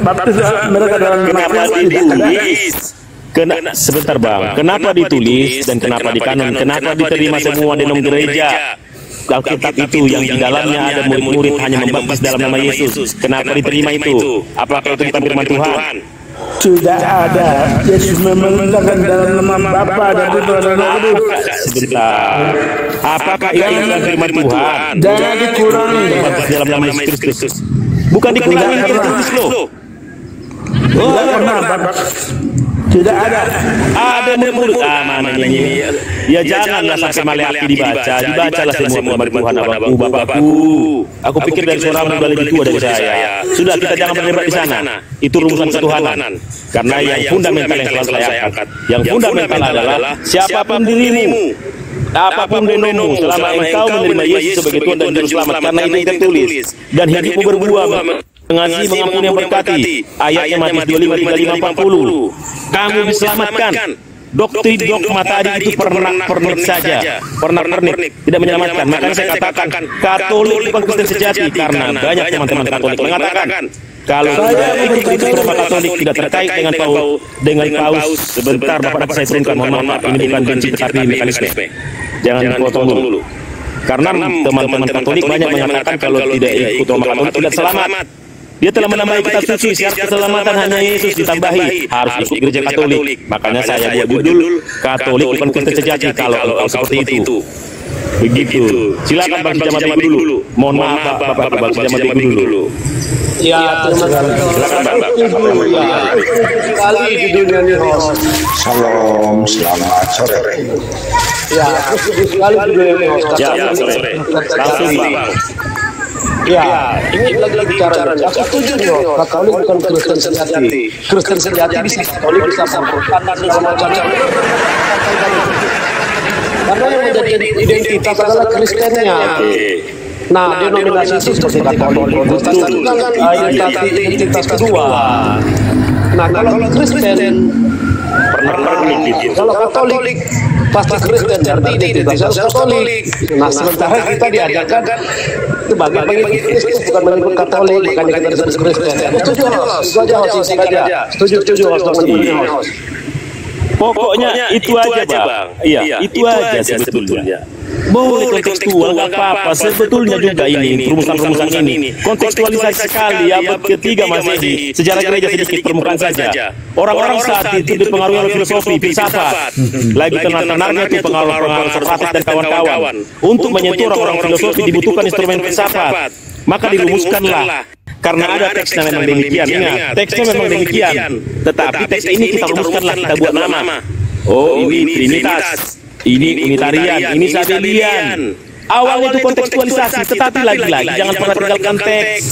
baptis mereka dalam Kenapa ditulis? Sebentar bang, kenapa ditulis dan kenapa dikanon? Kenapa diterima semua di dalam gereja? Alkitab itu yang di dalamnya ada murid-murid hanya membaptis dalam nama Yesus. Kenapa diterima itu? Apakah itu bukan firman Tuhan? Tidak ada. Yesus memerintahkan dalam nama Bapa dan Putra dan Roh Kudus. Sebentar. Apakah itu bukan firman Tuhan? Jangan dikurangi. Membaptis dalam nama Yesus Kristus. Bukan dikurangi, itu tulis loh. Tidak pernah, Bapak. Tidak ada. Ada murid mana ini? Ya janganlah sampai Maleakhi dibacalah semua firman Tuhan. Bapakku. Aku pikir dari seorang muda lebih tua dari saya. Sudah, kita jangan berdebat di sana. Itu rumusan ketuhanan. Karena yang fundamental yang selalu saya angkat, yang fundamental adalah siapapun dirimu, apapun denomu, selama engkau menerima Yesus sebagai Tuhan dan Juru Selamat, karena itu tertulis, dan hidupmu berbuah, mengasihi, mengampuni, yang berkati. Ayatnya Matius 25, 35, 40. Kamu diselamatkan. Doktrin dogma tadi itu pernak-pernik saja, pernak-pernik, tidak menyelamatkan. Makanya saya katakan Katolik bukan Kristen sejati, karena banyak teman-teman Katolik mengatakan kalau tidak ikut serba Katolik tidak terkait dengan paus. Sebentar Bapak, saya turunkan, mohon maaf, ini bukan benci tetapi mekanisme. Jangan dipotong dulu. Karena teman-teman Katolik banyak mengatakan kalau tidak ikut Roma Katolik tidak selamat. Dia telah menambahi kitab suci, syarat keselamatan hanya Yesus ditambahi, harus ikut gereja Katolik. Makanya saya buat judul Katolik bukan Kristen sejati kalau engkau seperti itu. Begitu. Silakan Bang Jamat Ibu dulu. Mohon maaf Bapak Bang Jamat Ibu dulu. Ya, terima kasih. Silakan Bang. Sekali judulnya nih, host. Salam, selamat sore. Ya, sekali judulnya nih, host. Ya, sore. Langsung Bang. Ya, ini lagi bicara. Aku setuju nih, Katolik bukan Kristen sejati. Kristen sejati bisa Katolik bisa sempurna dan segala macam. Karena yang menjadi identitas adalah Kristennya. Nah, denominasi itu seperti Katolik, Protestan itu kan identitas kedua. Nah, kalau Kristen kalau Katolik pasti Kristen, berarti identitas Katolik. Nah, sementara kita diajarkan itu bagi Kristus bukan bagi Katolik, makanya kita disebut Kristen. Setuju, host. Pokoknya itu aja Bang. Iya, itu aja sebetulnya. Boleh kontekstual, nggak apa-apa. Sebetulnya juga ini rumusan-rumusan ini kontekstualisasi sekali. Abad ketiga Masehi, sejarah gereja sedikit permukaan saja. Orang-orang saat itu dipengaruhi oleh filosofi, filsafat. Lagi tenar-tenarnya itu pengaruh Sokrates dan kawan-kawan. Untuk menyentuh orang-orang filosofi dibutuhkan instrumen filsafat. Maka dirumuskanlah. Karena ada teksnya memang demikian. Ingat, teksnya memang demikian. Tetapi teks ini kita rumuskanlah, kita buat nama. Oh, ini Trinitas. Ini Unitarian, ini Sabelian. Awalnya itu kontekstualisasi, tetapi lagi-lagi jangan pernah tinggalkan teks.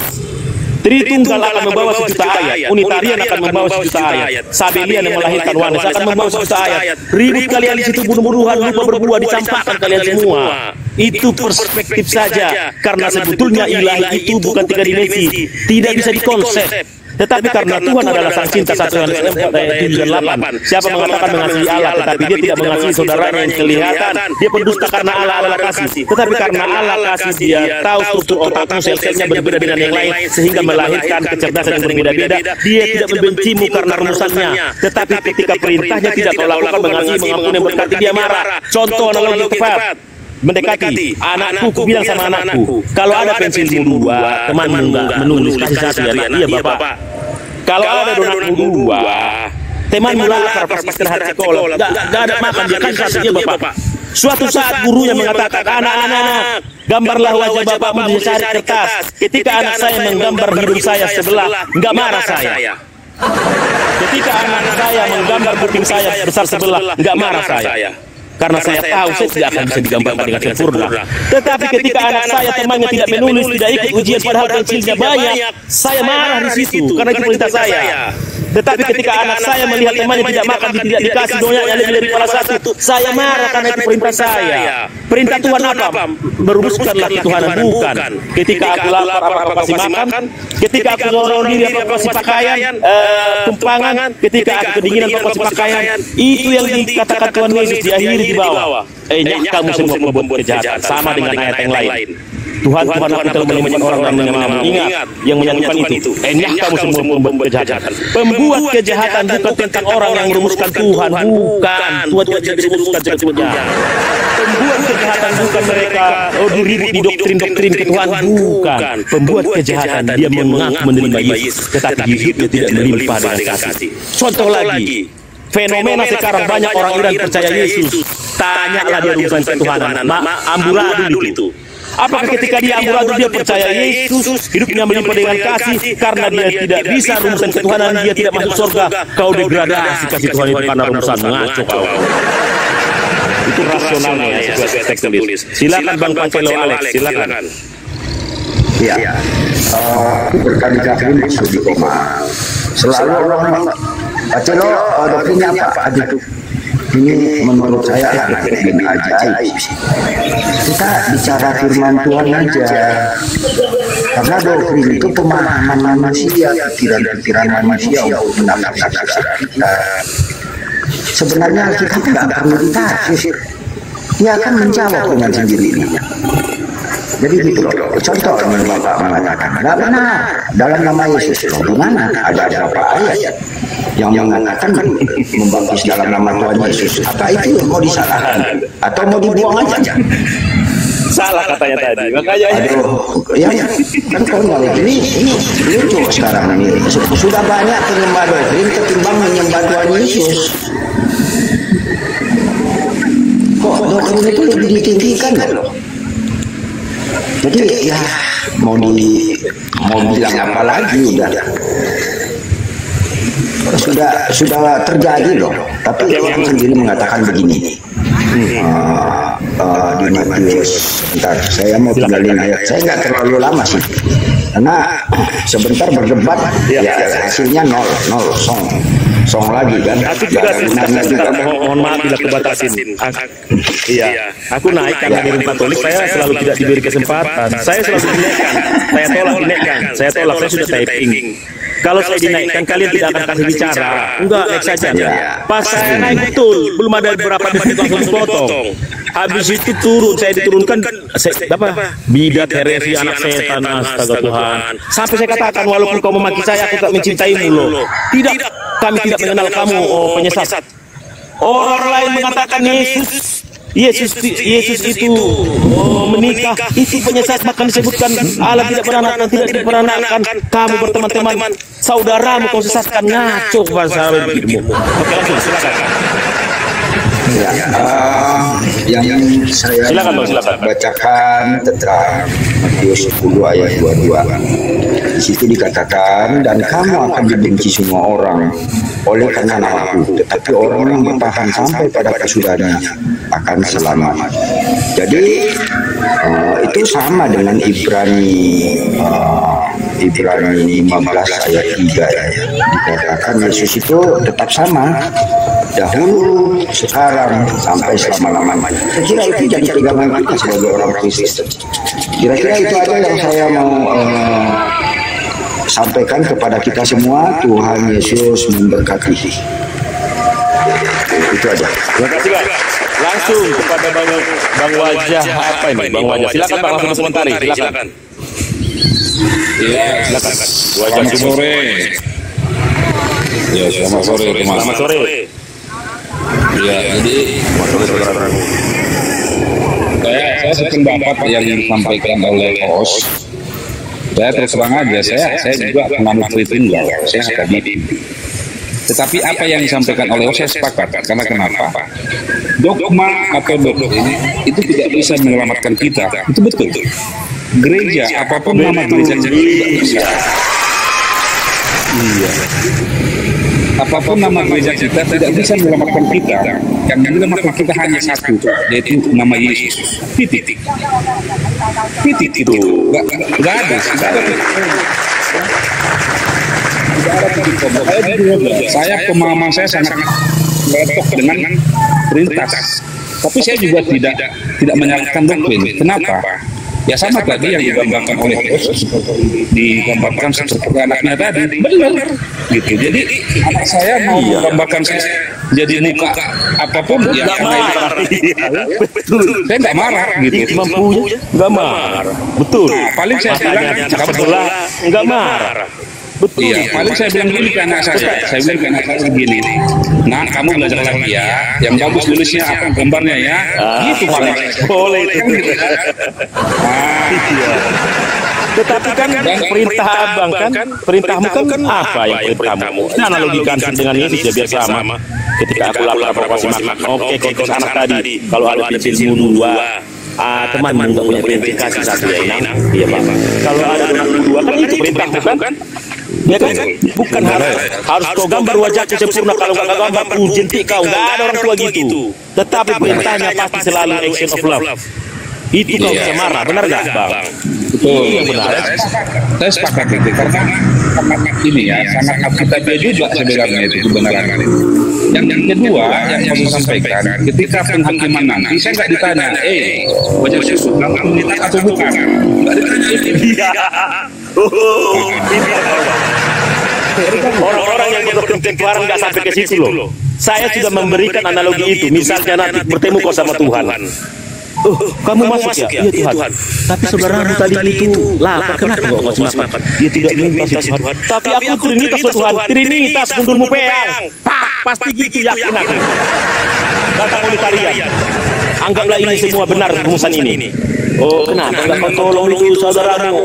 Tritunggal akan membawa sejuta ayat, Unitarian akan membawa sejuta ayat, Sabelian yang melahirkan Yohanes akan membawa sejuta ayat. Ribut kalian di situ, bunuh-bunuhan, lupa berbuah, dicampakkan kalian semua. Itu perspektif saja, karena sebetulnya ilahi itu bukan tiga dimensi, tidak bisa dikonsep. Tetapi karena Tuhan adalah sang cinta, 1 Yohanes 4 ayat 7 dan 8. Siapa mengatakan mengasihi Allah tetapi dia tidak mengasihi saudaranya yang kelihatan, dia pendusta. Karena Allah adalah kasih. Tetapi karena Allah kasih, dia tahu struktur otakmu, sel-selnya berbeda dengan yang lain, sehingga melahirkan kecerdasan yang berbeda-beda. Dia tidak membencimu karena rumusannya, tetapi ketika perintahnya tidak kau lakukan, mengasihi, mengampuni, berkati, dia marah. Contoh analogi tepat. Mendekati, anakku, ku bilang sama anakku, kalau ada pensilmu 2, temanmu enggak menulis, kasih 1 ya, iya Bapak. Kalau ada donatmu 2, temanmu lapar pas istirahat sekolah, enggak ada makan, dia kasih 1 ya Bapak. Suatu saat gurunya mengatakan, anak-anak, gambarlah wajah bapakmu di secari kertas. Ketika anak saya menggambar hidung saya sebelah, enggak marah saya. Ketika anak saya menggambar kuping saya besar sebelah, enggak marah saya. Karena saya tahu saya tidak akan bisa digambarkan dengan sempurna. Tetapi ketika anak saya temannya tidak menulis, tidak ikut ujian padahal pensilnya banyak, saya marah di situ karena itu perintah saya. Tetapi ketika anak saya melihat temannya tidak makan, tidak dikasih donyanya lebih dari kepala 1, saya marah karena itu perintah saya. Perintah Tuhan apa? Merumuskanlah ketuhanan, bukan. Ketika aku lapar, apa kasih makan. Ketika aku ngorong diri, apa kasih pakaian, tumpangan. Ketika aku kedinginan, apa kasih pakaian. Itu yang dikatakan Tuhan Yesus di akhir di bawah. Kamu semua pembuat kejahatan, sama dengan ayat yang lain. Tuhan aku telah menyembah orang dan menamamu. Ingat yang menyanyikan itu. Enyah kamu semua membuat kejahatan. Pembuat kejahatan bukan tentang orang yang merumuskan Tuhan, bukan. Tuhan tidak merumuskan kejahatan. Pembuat kejahatan bukan mereka diribut di doktrin-doktrin ke Tuhan, bukan. Pembuat kejahatan dia mengaku menerima Yesus, tetapi hidupnya tidak melimpah dengan kasih. Contoh lagi, fenomena sekarang banyak orang Iran percaya Yesus. Tanyalah dia urusan ketuhanan. Amburadul itu. Apakah ketika dia amburadul dia percaya Yesus, hidupnya melimpah dengan kasih karena dia tidak bisa rumusan ketuhanan, dia tidak masuk surga, kau degradasi kasih Tuhan itu karena rumusan ngaco kau. Itu rasionalnya ya, sesuai teks tulis. Silakan Bang Pancelo Alex, silakan. Iya, berkali-kali masuk di koma. Selalu orang Pancelo doktrinnya apa? Aduh, ini menurut saya doktrin ajaib. Kita bicara firman Tuhan aja. Karena doktrin itu pemahaman manusia, pikiran-pikiran manusia untuk menafsirkan kita. Sebenarnya kita tidak perlu ditafsir. Dia akan menjawab dengan sendirinya. Jadi gitu loh. Contoh yang Bapak mengatakan, tidak benar. Dalam nama Yesus, di mana ada berapa ayat yang mengatakan membaptis dalam nama Tuhan Yesus? Apa itu mau disalahkan atau mau dibuang aja? Salah katanya tadi. Makanya yang kan konyol ini lucu sekarang ini. Sudah banyak penyembah doktrin ketimbang menyembah Tuhan Yesus. Kok doktrin itu lebih ditinggikan loh? Jadi ya mau bilang apa lagi sudah terjadi loh. Tapi Tuhan sendiri mengatakan begini. Di Matius, sebentar saya mau tinggalin ayat, saya nggak terlalu lama sih karena sebentar berdebat ya hasilnya nol song lagi kan. Aku juga mohon maaf bila kebatasin. Iya, aku naik karena di rumah Katolik saya selalu tidak diberi kesempatan. Saya selalu dinaikkan, saya tolak, saya sudah typing. Kalau saya dinaikkan kalian tidak akan kasih bicara. Enggak, naik saja. Pas saya naik betul, belum ada beberapa detik langsung potong. Habis itu turun, saya diturunkan bidat, heresi, anak setan, astaga Tuhan. Sampai saya katakan walaupun kau memaki saya, aku tak mencintaimu loh. Tidak, kami tidak mengenal kamu, oh penyesat. Orang lain mengatakan Yesus itu menikah, itu penyesat, bahkan disebutkan Allah tidak beranakkan, tidak diperanakan, kamu berteman-teman, saudaramu kau sesatkan, ngaco bahasa hidupmu. Oke, langsung silakan. Ya, yang saya bacakan tentang Matius 10 ayat 22. Di situ dikatakan, dan kamu akan dibenci semua orang oleh karena namaku, tetapi orang yang bertahan sampai pada kesudahannya akan selamat. Jadi itu sama dengan Ibrani 15 ayat 3 ya. Dikatakan Yesus itu tetap sama dahulu, sekarang, sampai selama-lamanya. Saya kira itu jadi pegangan kita sebagai orang Kristen. Kira-kira itu aja yang saya mau sampaikan kepada kita semua. Tuhan Yesus memberkati. Itu aja. Terima kasih Bang. Langsung kepada Bang Wajah apa ini? Bang Wajah. Silakan Bang, langsung komentari. Silakan. Iya, silakan. Wajah sore. Ya, selamat sore, Mas. Selamat sore. Ya, jadi saya sependapat yang disampaikan oleh host. Saya terus terang aja, saya juga penganut Tritunggal, saya akademik. Tetapi apa yang disampaikan oleh host saya sepakat. Karena kenapa? Dogma atau doktrin itu tidak bisa menyelamatkan kita. Itu betul. Gereja, apapun nama gereja tidak bisa. Iya. Apapun nama gereja kita tidak bisa menyelamatkan kita. Yang menyelamatkan kita hanya satu, yaitu nama Yesus. Titik itu. Enggak ada. Saya pemahaman saya sangat bertok dengan perintah. Tapi saya juga tidak menyalahkan doktrin. Kenapa? Ya sama tadi yang digambarkan oleh Bos, digambarkan seperti anaknya tadi, benar gitu. Jadi anak saya mau menggambarkan saya jadi muka apapun ya Nggak marah. Betul. saya nggak marah gitu. Mampunya nggak marah. Betul. Paling saya bilang anak sebelah nggak marah. Betul. Iya, paling saya bilang gini ke anak saya bilang ke anak saya begini, nah kamu belajar lagi ya, yang bagus tulisnya apa gambarnya ya, gitu paling. Boleh itu. Iya. Tetapi kan perintah abang kan, perintahmu kan apa yang perintahmu? Nah, analogikan dengan ini ya biar sama. Ketika aku lapar apa masih makan, oke konteks anak tadi, kalau ada pensilmu 2, temanmu nggak punya prinsip kasih satu ya Inang, iya Pak. Kalau ada donatmu 2 kan itu perintahmu kan? Ya kan? Bukan harus kau gambar wajahku sempurna, kalau nggak gambar ku jentik kau, nggak ada orang tua gitu. Tetapi perintahnya pasti selalu action of love. Itu kau bisa marah, benar nggak Bang? Betul. Iya benar. Saya sepakat itu karena ini ya sangat kita juga sebenarnya itu kebenaran. Yang kedua yang mau saya sampaikan, ketika penghakiman nanti saya nggak ditanya, wajah susu kamu minta atau bukan? Nggak ditanya itu. Orang-orang yang berkontemporer nggak sampai ke situ loh. Saya sudah memberikan analogi itu. Misalnya nanti bertemu kau sama Tuhan. Kamu masuk ya? Iya Tuhan. Tapi saudaramu tadi itu lapar, kenapa kok masih makan? Dia tidak minta Tuhan. Tapi aku Trinitas Tuhan. Trinitas mundurmu peang. Pasti gitu yakin aku. Datang Unitarian. Anggaplah ini semua benar rumusan ini. Kenapa enggak kau tolong itu saudaramu?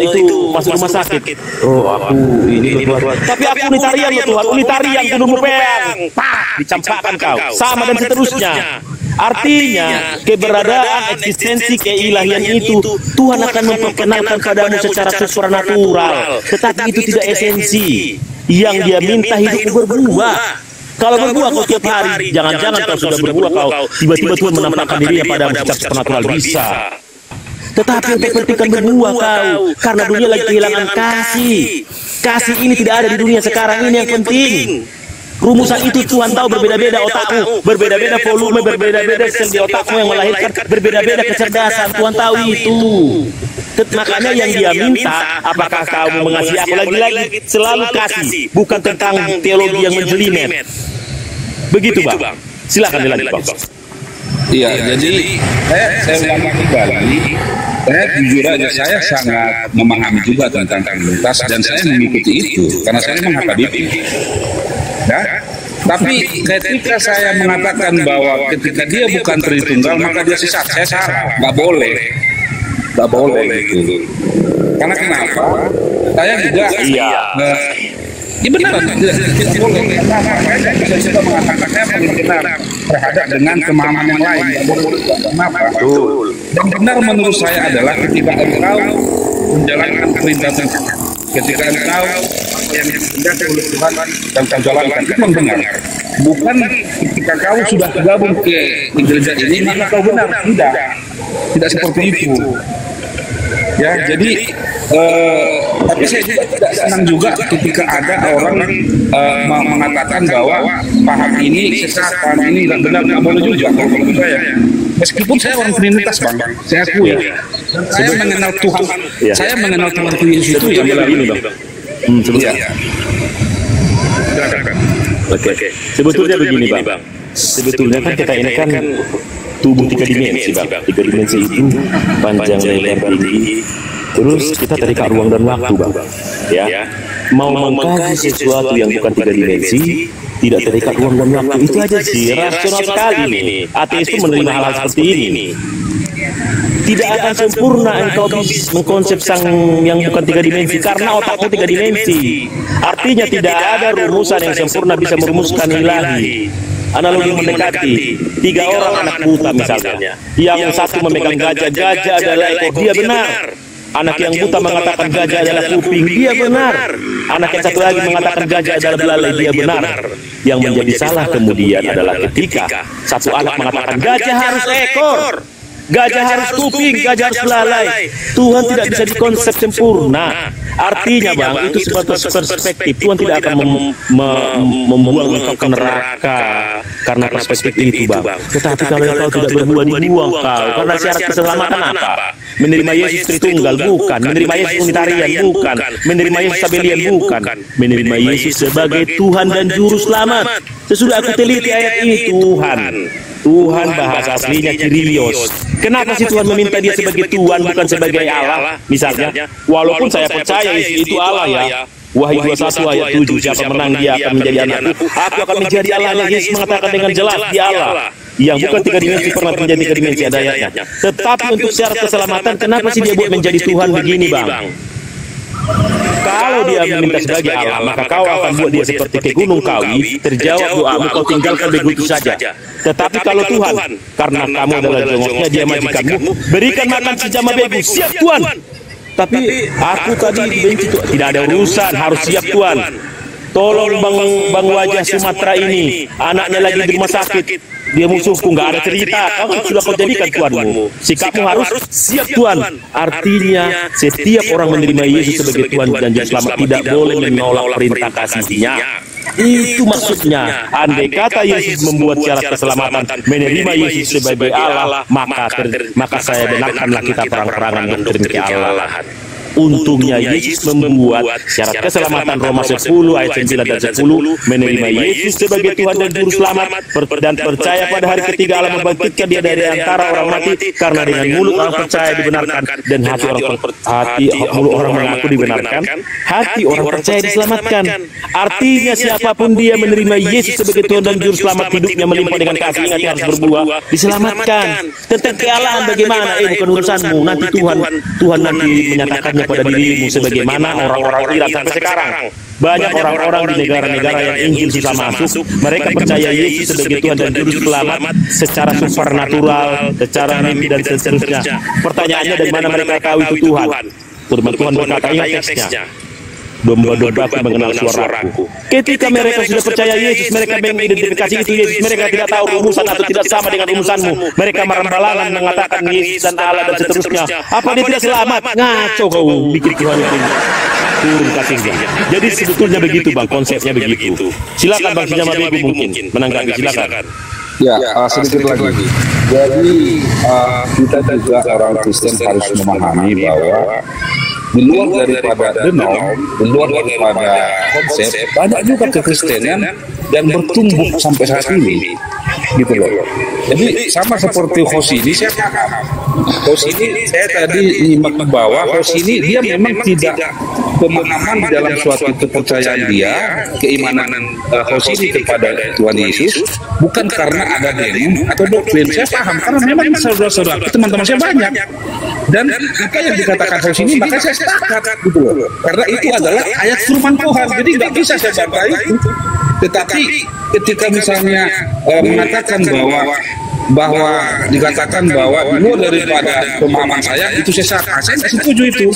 Itu masuk rumah sakit. Aku ini Tuhan. Tapi aku Unitarian loh Tuhan. Unitarian mundurmu peang. Dicampakkan kau. Sama dan seterusnya. Artinya keberadaan eksistensi keilahian itu Tuhan akan memperkenalkan padamu secara supranatural, tetapi itu tidak esensi. Yang dia minta hidupmu berbuah. Kalau berbuah kau tiap hari, jangan-jangan kau sudah berbuah kau tiba-tiba Tuhan menampakkan dirinya padamu secara supranatural, bisa. Tetapi untuk pentingkan berbuah kau, karena dunia lagi kehilangan kasih. Kasih ini tidak ada di dunia sekarang, ini yang penting. Rumusan itu Tuhan tahu, berbeda-beda otakmu, berbeda-beda volume, berbeda-beda sel di otakmu yang melahirkan berbeda-beda kecerdasan. Tuhan tahu itu. Makanya yang dia minta, apakah kamu mengasihi aku, lagi-lagi selalu kasih, bukan tentang teologi yang menjelimet. Begitu Bang. Silakan dilanjut Bang. Iya, jadi saya ulang kembali. Saya jujur aja, saya sangat memahami juga tentang Trinitas dan saya mengikuti itu karena saya memang akademik. Ya? Tapi ketika saya mengatakan bahwa ketika dia bukan Tritunggal maka dia sesat, saya salah, nggak boleh gitu. Karena kenapa? Saya juga ya benar, tidak boleh. Kenapa? Saya bisa juga mengatakannya benar terhadap dengan pemahaman yang lain. Kenapa? Dan benar menurut saya adalah ketika engkau menjalankan perintah Tuhan, ketika engkau yang diperintahkan oleh Tuhan dan kau jalankan, itu memang benar. Bukan ketika kau sudah tergabung ke gereja ini maka kau benar, tidak seperti itu. Ya, jadi tapi saya tidak senang juga ketika ada orang mengatakan bahwa paham ini sesat, paham ini tidak benar, tidak boleh juga. Kalau menurut saya, meskipun saya orang Trinitas Bang, saya akui ya, saya mengenal Tuhan, saya mengenal Tuhan Yesus itu yang dalam ini Bang. Oke. Sebetulnya begini Bang. Sebetulnya kan kita ini kan tubuh 3 dimensi Bang. 3 dimensi itu panjang, lebar, tinggi. Terus kita terikat ruang dan waktu Bang. Ya. Mau mengkaji sesuatu yang bukan 3 dimensi, tidak terikat ruang dan waktu, itu aja sih rasional sekali nih. Ateis itu menerima hal-hal seperti ini. Tidak akan sempurna engkau bisa mengkonsep sang yang bukan 3 dimensi karena otakmu 3 dimensi. Artinya tidak ada rumusan yang sempurna bisa merumuskan ilahi. Analogi mendekati 3 orang anak buta misalnya, yang satu memegang gajah adalah ekor, dia benar. Anak yang buta mengatakan gajah adalah kuping, dia benar. Anak yang satu lagi mengatakan gajah adalah belalai, dia benar. Yang menjadi salah kemudian adalah ketika satu anak mengatakan gajah harus ekor, Gajah harus kuping, gajah harus belalai. Tuhan tidak bisa dikonsep sempurna. Artinya bang, itu sebatas perspektif. Tuhan tidak akan membuang engkau ke neraka karena perspektif itu bang. Tetapi kalau engkau tidak berbuat, dibuang kau. Karena syarat keselamatan apa? Menerima Yesus Tritunggal, bukan. Menerima Yesus Unitarian, bukan. Menerima Yesus Sabelian, bukan. Menerima Yesus sebagai Tuhan dan Juru Selamat. Sesudah aku teliti ayat ini, Tuhan bahasa aslinya Kyrios. Kenapa sih Tuhan meminta dia sebagai Tuhan bukan sebagai Allah? Misalnya, walaupun saya percaya itu Allah ya. Wahyu 21 ayat 7, siapa menang dia akan menjadi anakku. Aku akan menjadi Allahnya. Yesus mengatakan dengan jelas dia Allah. Yang bukan tiga dimensi pernah menjadi tiga dimensi, ada ayatnya. Tetapi untuk syarat keselamatan, kenapa sih dia buat menjadi Tuhan begini bang? Kalau dia meminta sebagai Allah, maka kau akan buat dia seperti ke Gunung Kawi, terjawab doamu, kau tinggalkan begitu saja. Tetapi kalau Tuhan, karena kamu adalah jongoknya, dia majikanmu, berikan makan sejama begu, siap Tuhan. Tapi aku tadi dibenci Tuhan, tidak ada urusan, harus siap Tuhan. Tolong bang wajah Sumatera ini, anaknya lagi di rumah sakit. Dia musuhku, nggak ada cerita. Kau sudah kau jadikan Tuhanmu. Sikapmu harus siap Tuhan. Artinya setiap orang menerima Yesus sebagai Tuhan dan Juru Selamat tidak boleh menolak perintah kasihnya. Itu maksudnya. Andai kata Yesus membuat syarat keselamatan, menerima Yesus sebagai Allah, maka saya benarkanlah kita perang-perangan doktrin kealahan. Untungnya Yesus membuat syarat keselamatan Roma 10 ayat 9 dan 10, menerima Yesus sebagai Tuhan dan Juru Selamat dan percaya pada hari ketiga Allah membangkitkan dia dari antara orang mati, karena dengan mulut orang percaya dibenarkan dan mulut orang mengaku dibenarkan, hati orang percaya diselamatkan. Artinya siapapun dia menerima Yesus sebagai Tuhan dan Juru Selamat, hidupnya melimpah dengan kasih, ingat harus berbuah, diselamatkan. Tentang kealahan bagaimana? Bukan urusanmu. Nanti Tuhan nanti menyatakannya pada dirimu, sebagaimana orang-orang Iran sampai sekarang. Banyak orang-orang di negara-negara yang Injil susah masuk, mereka percaya Yesus sebagai Tuhan dan Juru Selamat secara supernatural, secara mimpi dan seterusnya. Pertanyaannya, dari mana mereka tahu itu Tuhan? Firman Tuhan berkata, ingat teksnya, domba-dombaku mengenal suaraku. Ketika mereka sudah percaya Yesus, mereka mengidentifikasi itu Yesus. Mereka tidak tahu rumusan atau tidak sama dengan rumusanmu. Mereka merambalangan mengatakan Yesus dan Allah dan seterusnya. Apa dia tidak selamat? Ngaco kau bikin Tuhan itu turun kasihnya. Jadi sebetulnya begitu bang, konsepnya begitu. Silakan bang Sejama Begu mungkin menanggapi, silakan. Ya, sedikit lagi. Jadi kita juga orang Kristen harus memahami bahwa di luar daripada denom, di luar daripada konsep, banyak juga kekristenan dan bertumbuh sampai saat ini, gitu loh. Jadi sama seperti Hosini, saya tadi nyimak ke bawah, Hosini dia memang tidak pemahaman dalam suatu kepercayaan dia, keimanan Hosini kepada Tuhan Yesus, bukan karena ada denom atau doktrin. Saya paham, karena memang saudara-saudara, teman-teman saya banyak. Dan apa yang dikatakan Hosini, maka saya sepakat, gitu loh. Karena itu adalah ayat firman Tuhan, jadi nggak bisa saya bantah itu. Tetapi ketika misalnya mengatakan bahwa dikatakan bahwa di luar daripada pemahaman saya itu sesat, saya tidak setuju itu.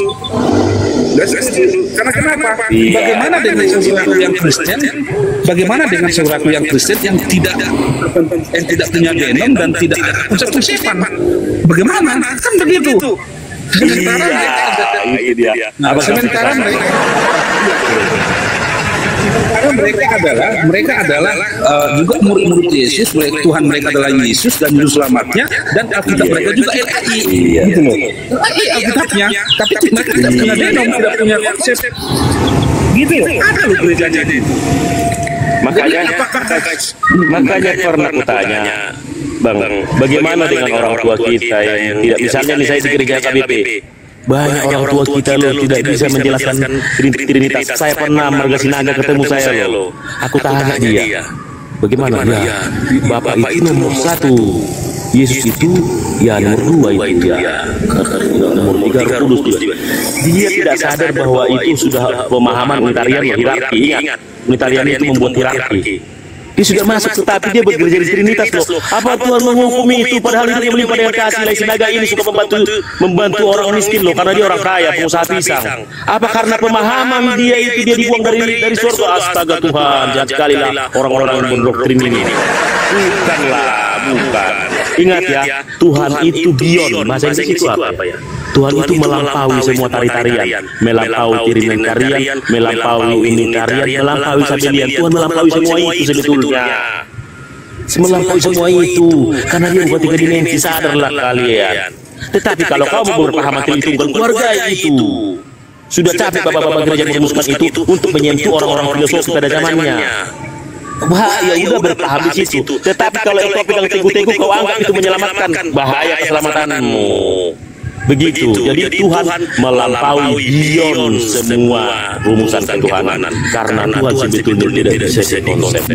Karena kenapa? Bagaimana dengan saudaraku yang Kristen? Bagaimana dengan saudaraku yang Kristen yang tidak punya denom dan tidak ada konsep kesepan? Bagaimana? Kan begitu. Sementara mereka adalah juga murid-murid Yesus, Tuhan mereka adalah Yesus dan Juru Selamatnya, dan Alkitab mereka juga LAI, gitu loh. Alkitabnya, tapi mereka tidak punya denom, tidak punya konsep, gitu loh. Ada loh gerejanya itu. Makanya pernah kutanya, Bang, bagaimana dengan orang tua kita yang tidak, misalnya nih saya di gereja KBP, banyak orang tua kita loh tidak bisa menjelaskan Trinitas. Saya pernah Marga Sinaga ketemu saya loh. Aku tanya dia, bagaimana ya? Bapak itu nomor 1, Yesus itu ya nomor 2 itu ya, nomor 3 Kudus juga. Dia tidak sadar bahwa itu sudah pemahaman Unitarian hierarki. Ingat, Unitarian itu membuat hierarki. Dia sudah masuk, tetapi dia bekerja di Trinitas loh. Apa Tuhan menghukumi itu? Padahal dia melimpah dengan kasih. Sinaga ini suka membantu orang miskin loh, karena dia orang kaya, pengusaha pisang. Apa karena pemahaman dia itu dia dibuang dari surga? Astaga Tuhan, jahat sekali lah orang-orang yang berdoktrin ini. Bukan. Ingat ya, Tuhan itu beyond. Bahasa Inggris itu apa ya? Tuhan itu melampaui semua tari-tarian, melampaui kiriman tarian, melampaui ini tarian, melampaui sabelian. Tuhan melampaui semua itu sebetulnya. Melampaui semua itu, karena dia bukan 3 dimensi, sadarlah kalian. Tetapi kalau kamu berpaham Tritunggal, keluarga itu sudah capek bapak-bapak gereja merumuskan itu untuk menyentuh orang-orang filosofi pada zamannya. Bahaya, udah berpaham di situ. Tetapi kalau engkau pegang teguh-teguh, kau anggap itu menyelamatkan, bahaya keselamatanmu. Begitu. Jadi Tuhan melampaui beyond semua rumusan ketuhanan, karena Tuhan sebetulnya tidak bisa dikonsep.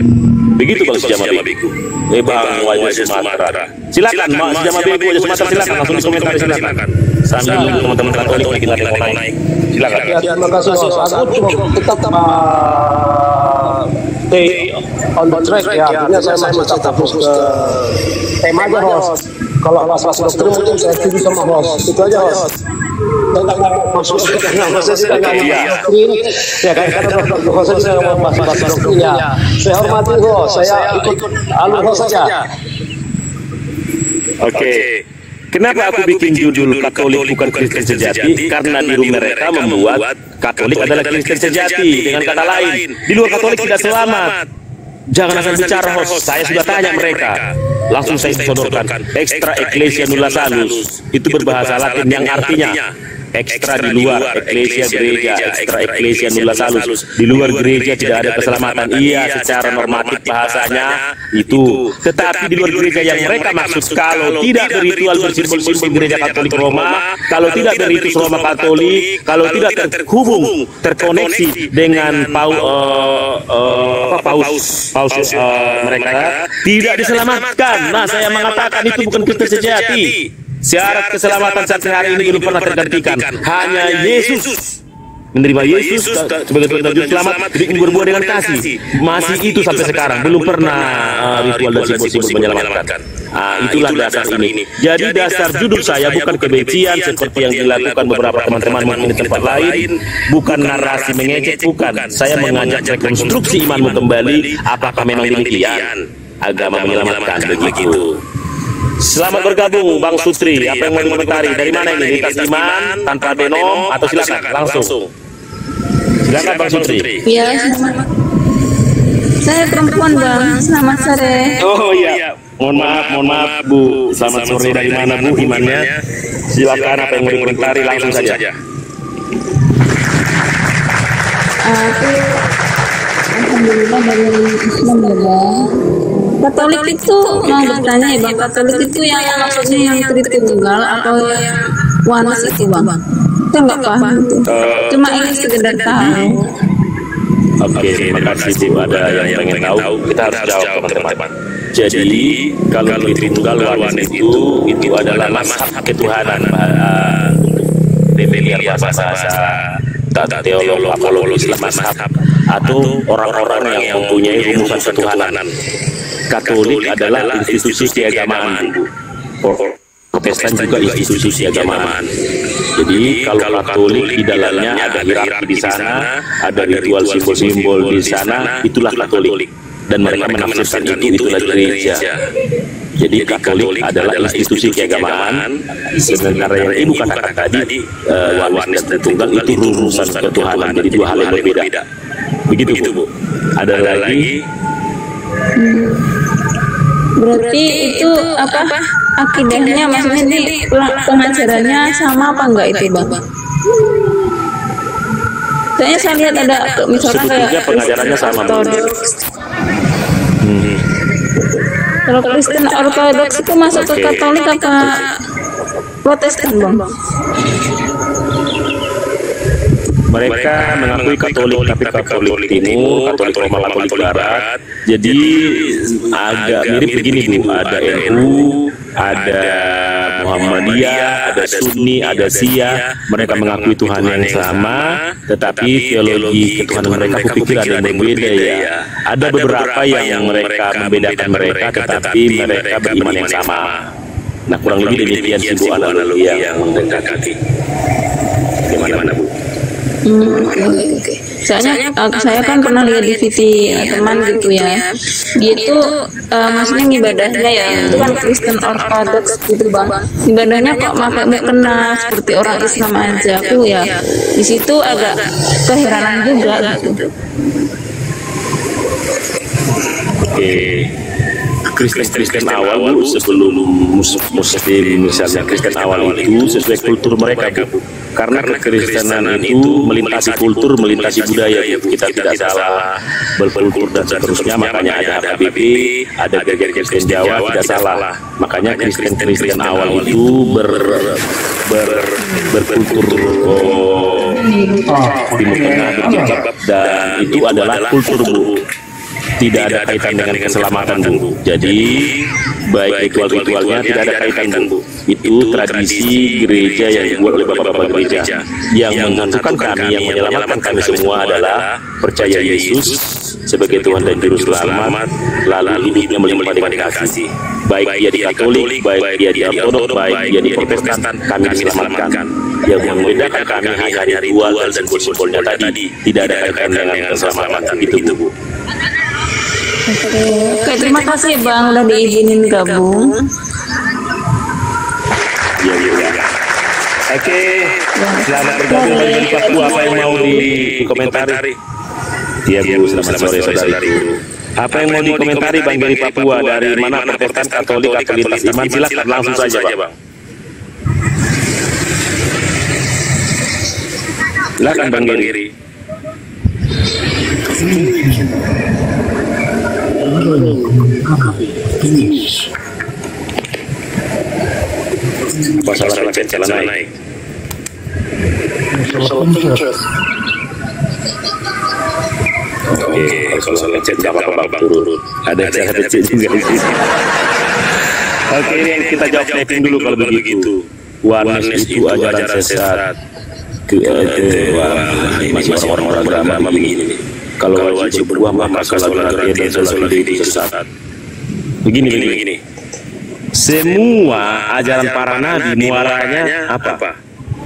Begitu Bang Sejama Beku. Bang Wajah Sumatera. Silakan Bang Sejama Beku Wajah Sumatera, silakan langsung dikomentari, silakan. Sambil teman-teman Katolik kita mau naik. Silakan. Ya, terima kasih. Aku cuma tetap stay on the track ya. Artinya saya masih tetap fokus ke tema aja, host. Kalau pas doktrin mungkin saya setuju sama host. Itu aja, host. Maksudnya doktrin ya kan, karena host saya mau bahas doktrin ya. Saya hormati host, saya ikut alur host saja. Oke. Kenapa aku bikin judul Katolik bukan Kristen sejati? Karena di mereka membuat Katolik adalah Kristen sejati. Dengan kata lain, di luar Katolik tidak selamat. Jangan asal bicara, host. Saya sudah tanya mereka. Langsung saya sodorkan. Extra ecclesia nulla salus. Itu berbahasa Latin yang artinya ekstra di luar ecclesia gereja, ekstra ecclesia nulla salus. Di luar gereja tidak ada keselamatan. Iya, secara normatif bahasanya itu. Tetapi di luar gereja yang mereka maksud, kalau tidak berritual bersimbol-simbol gereja Katolik Roma, kalau tidak beritus Roma Katolik, kalau tidak terhubung, terkoneksi dengan paus mereka, tidak diselamatkan. Nah, saya mengatakan itu bukan Kristen sejati. Syarat keselamatan sampai hari ini belum pernah tergantikan. Hanya Yesus menerima Yesus sebagai Tuhan dan Juru Selamat, berbuah dengan kasih. Masih itu sampai sekarang belum pernah ritual dan simbol-simbol menyelamatkan. Itulah dasar ini. Jadi dasar judul saya bukan kebencian seperti yang dilakukan beberapa teman-teman di tempat lain, bukan narasi mengejek, bukan. Saya mengajak rekonstruksi imanmu kembali. Apakah memang demikian? Agama menyelamatkan, begitu. Selamat bergabung Bang Sutri. Apa yang mau dikomentari? Dari mana ini? Lintas Iman, tanpa Denom, atau silakan langsung. Silakan Bang Sutri. Iya, saya perempuan Bang. Selamat sore. Oh iya. Mohon maaf Bu. Selamat sore, dari mana Bu imannya? Silakan, apa yang mau dikomentari langsung saja. Aku alhamdulillah dari Islam ya Bang. Katolik itu mau bertanya ya Bang, Katolik itu yang maksudnya yang Tritunggal atau yang Oneness itu Bang? Saya nggak paham itu. Cuma ingin sekedar tahu. Oke, terima kasih Bu. Ada yang pengen tahu, kita harus jawab teman-teman. Jadi kalau Tritunggal Oneness itu adalah mazhab ketuhanan untuk bahasa teolog apolog Islam, mazhab atau orang-orang yang mempunyai rumusan ketuhanan. Katolik adalah institusi keagamaan, Protestan juga institusi keagamaan. Jadi kalau Katolik di dalamnya ada hierarki di sana, ada ritual simbol-simbol di sana, itulah Katolik. Dan mereka menafsirkan itulah gereja. Jadi Katolik adalah institusi keagamaan. Sementara yang Ibu katakan tadi, Oneness dan Tritunggal itu rumusan ketuhanan. Jadi dua hal yang berbeda. Begitu Bu. Ada lagi? Berarti itu apa akidahnya, maksudnya di pengajarannya sama apa enggak itu Bang? Soalnya saya lihat ada misalkan kayak pengajarannya sama. Kalau Kristen Ortodoks itu masuk ke Katolik apa Protestan Bang? Mereka mengakui Katolik, tapi Katolik Timur, Katolik Roma, Katolik Barat. Jadi agak mirip begini Bu, ada NU, ada Muhammadiyah, ada Sunni, ada Syiah. Mereka mengakui Tuhan yang sama, tetapi teologi ketuhanan mereka kupikir ada yang berbeda ya. Ada beberapa yang mereka membedakan mereka, tetapi mereka beriman yang sama. Nah, kurang lebih demikian sih Bu analogi yang mendekati. Gimana Bu? Oke. Soalnya saya kan pernah lihat di VT teman gitu ya, dia itu maksudnya ibadahnya ya itu kan Kristen Orthodox gitu bang, ibadahnya kok pakai mukena seperti orang Islam aja. Aku ya di situ agak keheranan juga gitu. Oke. Kristen awal Bu, sebelum Muslim misalnya Kristen awal itu sesuai kultur mereka Bu. Karena kekristenan itu melintasi kultur, melintasi budaya Bu. Kita tidak salah berkultur dan seterusnya, makanya ada HKBP, ada gereja Kristen Jawa, tidak salah. Makanya Kristen awal itu berkultur Timur Tengah dan itu adalah kultur Bu. Tidak ada kaitan dengan keselamatan Bu. Jadi baik ritual-ritualnya tidak ada kaitan Bu. Itu tradisi gereja yang dibuat oleh bapak-bapak gereja. Yang menentukan kami, yang menyelamatkan kami semua adalah percaya Yesus sebagai Tuhan dan Juru Selamat, lalu hidupnya melimpah dengan kasih. Baik dia di Katolik, baik dia di Ortodok, baik dia di Protestan, kami diselamatkan. Yang membedakan kami hanya ritual dan simbol-simbolnya tadi, tidak ada kaitan dengan keselamatan. Itu Bu. Oke, terima kasih Bang udah diizinin gabung. Iya. Oke, selamat bergabung dari Papua. Apa yang mau dikomentari? Iya Bu, selamat sore saudariku. Apa yang mau dikomentari Bang dari Papua? Dari mana Protestan, Katolik, atau lintas iman? Silakan langsung saja Bang. Silakan Bang Geri. Apa salah pencet jalan naik? Oke, kalau salah pencet nggak apa-apa turun. Ada cara pencet juga. Oke, ini yang kita jawab typing dulu kalau begitu. Oneness itu ajaran sesat. Masih orang-orang agama begini. Kalau wajib berbuah maka sholat dan sholat itu sesat. Begini. Semua ajaran para nabi muaranya apa?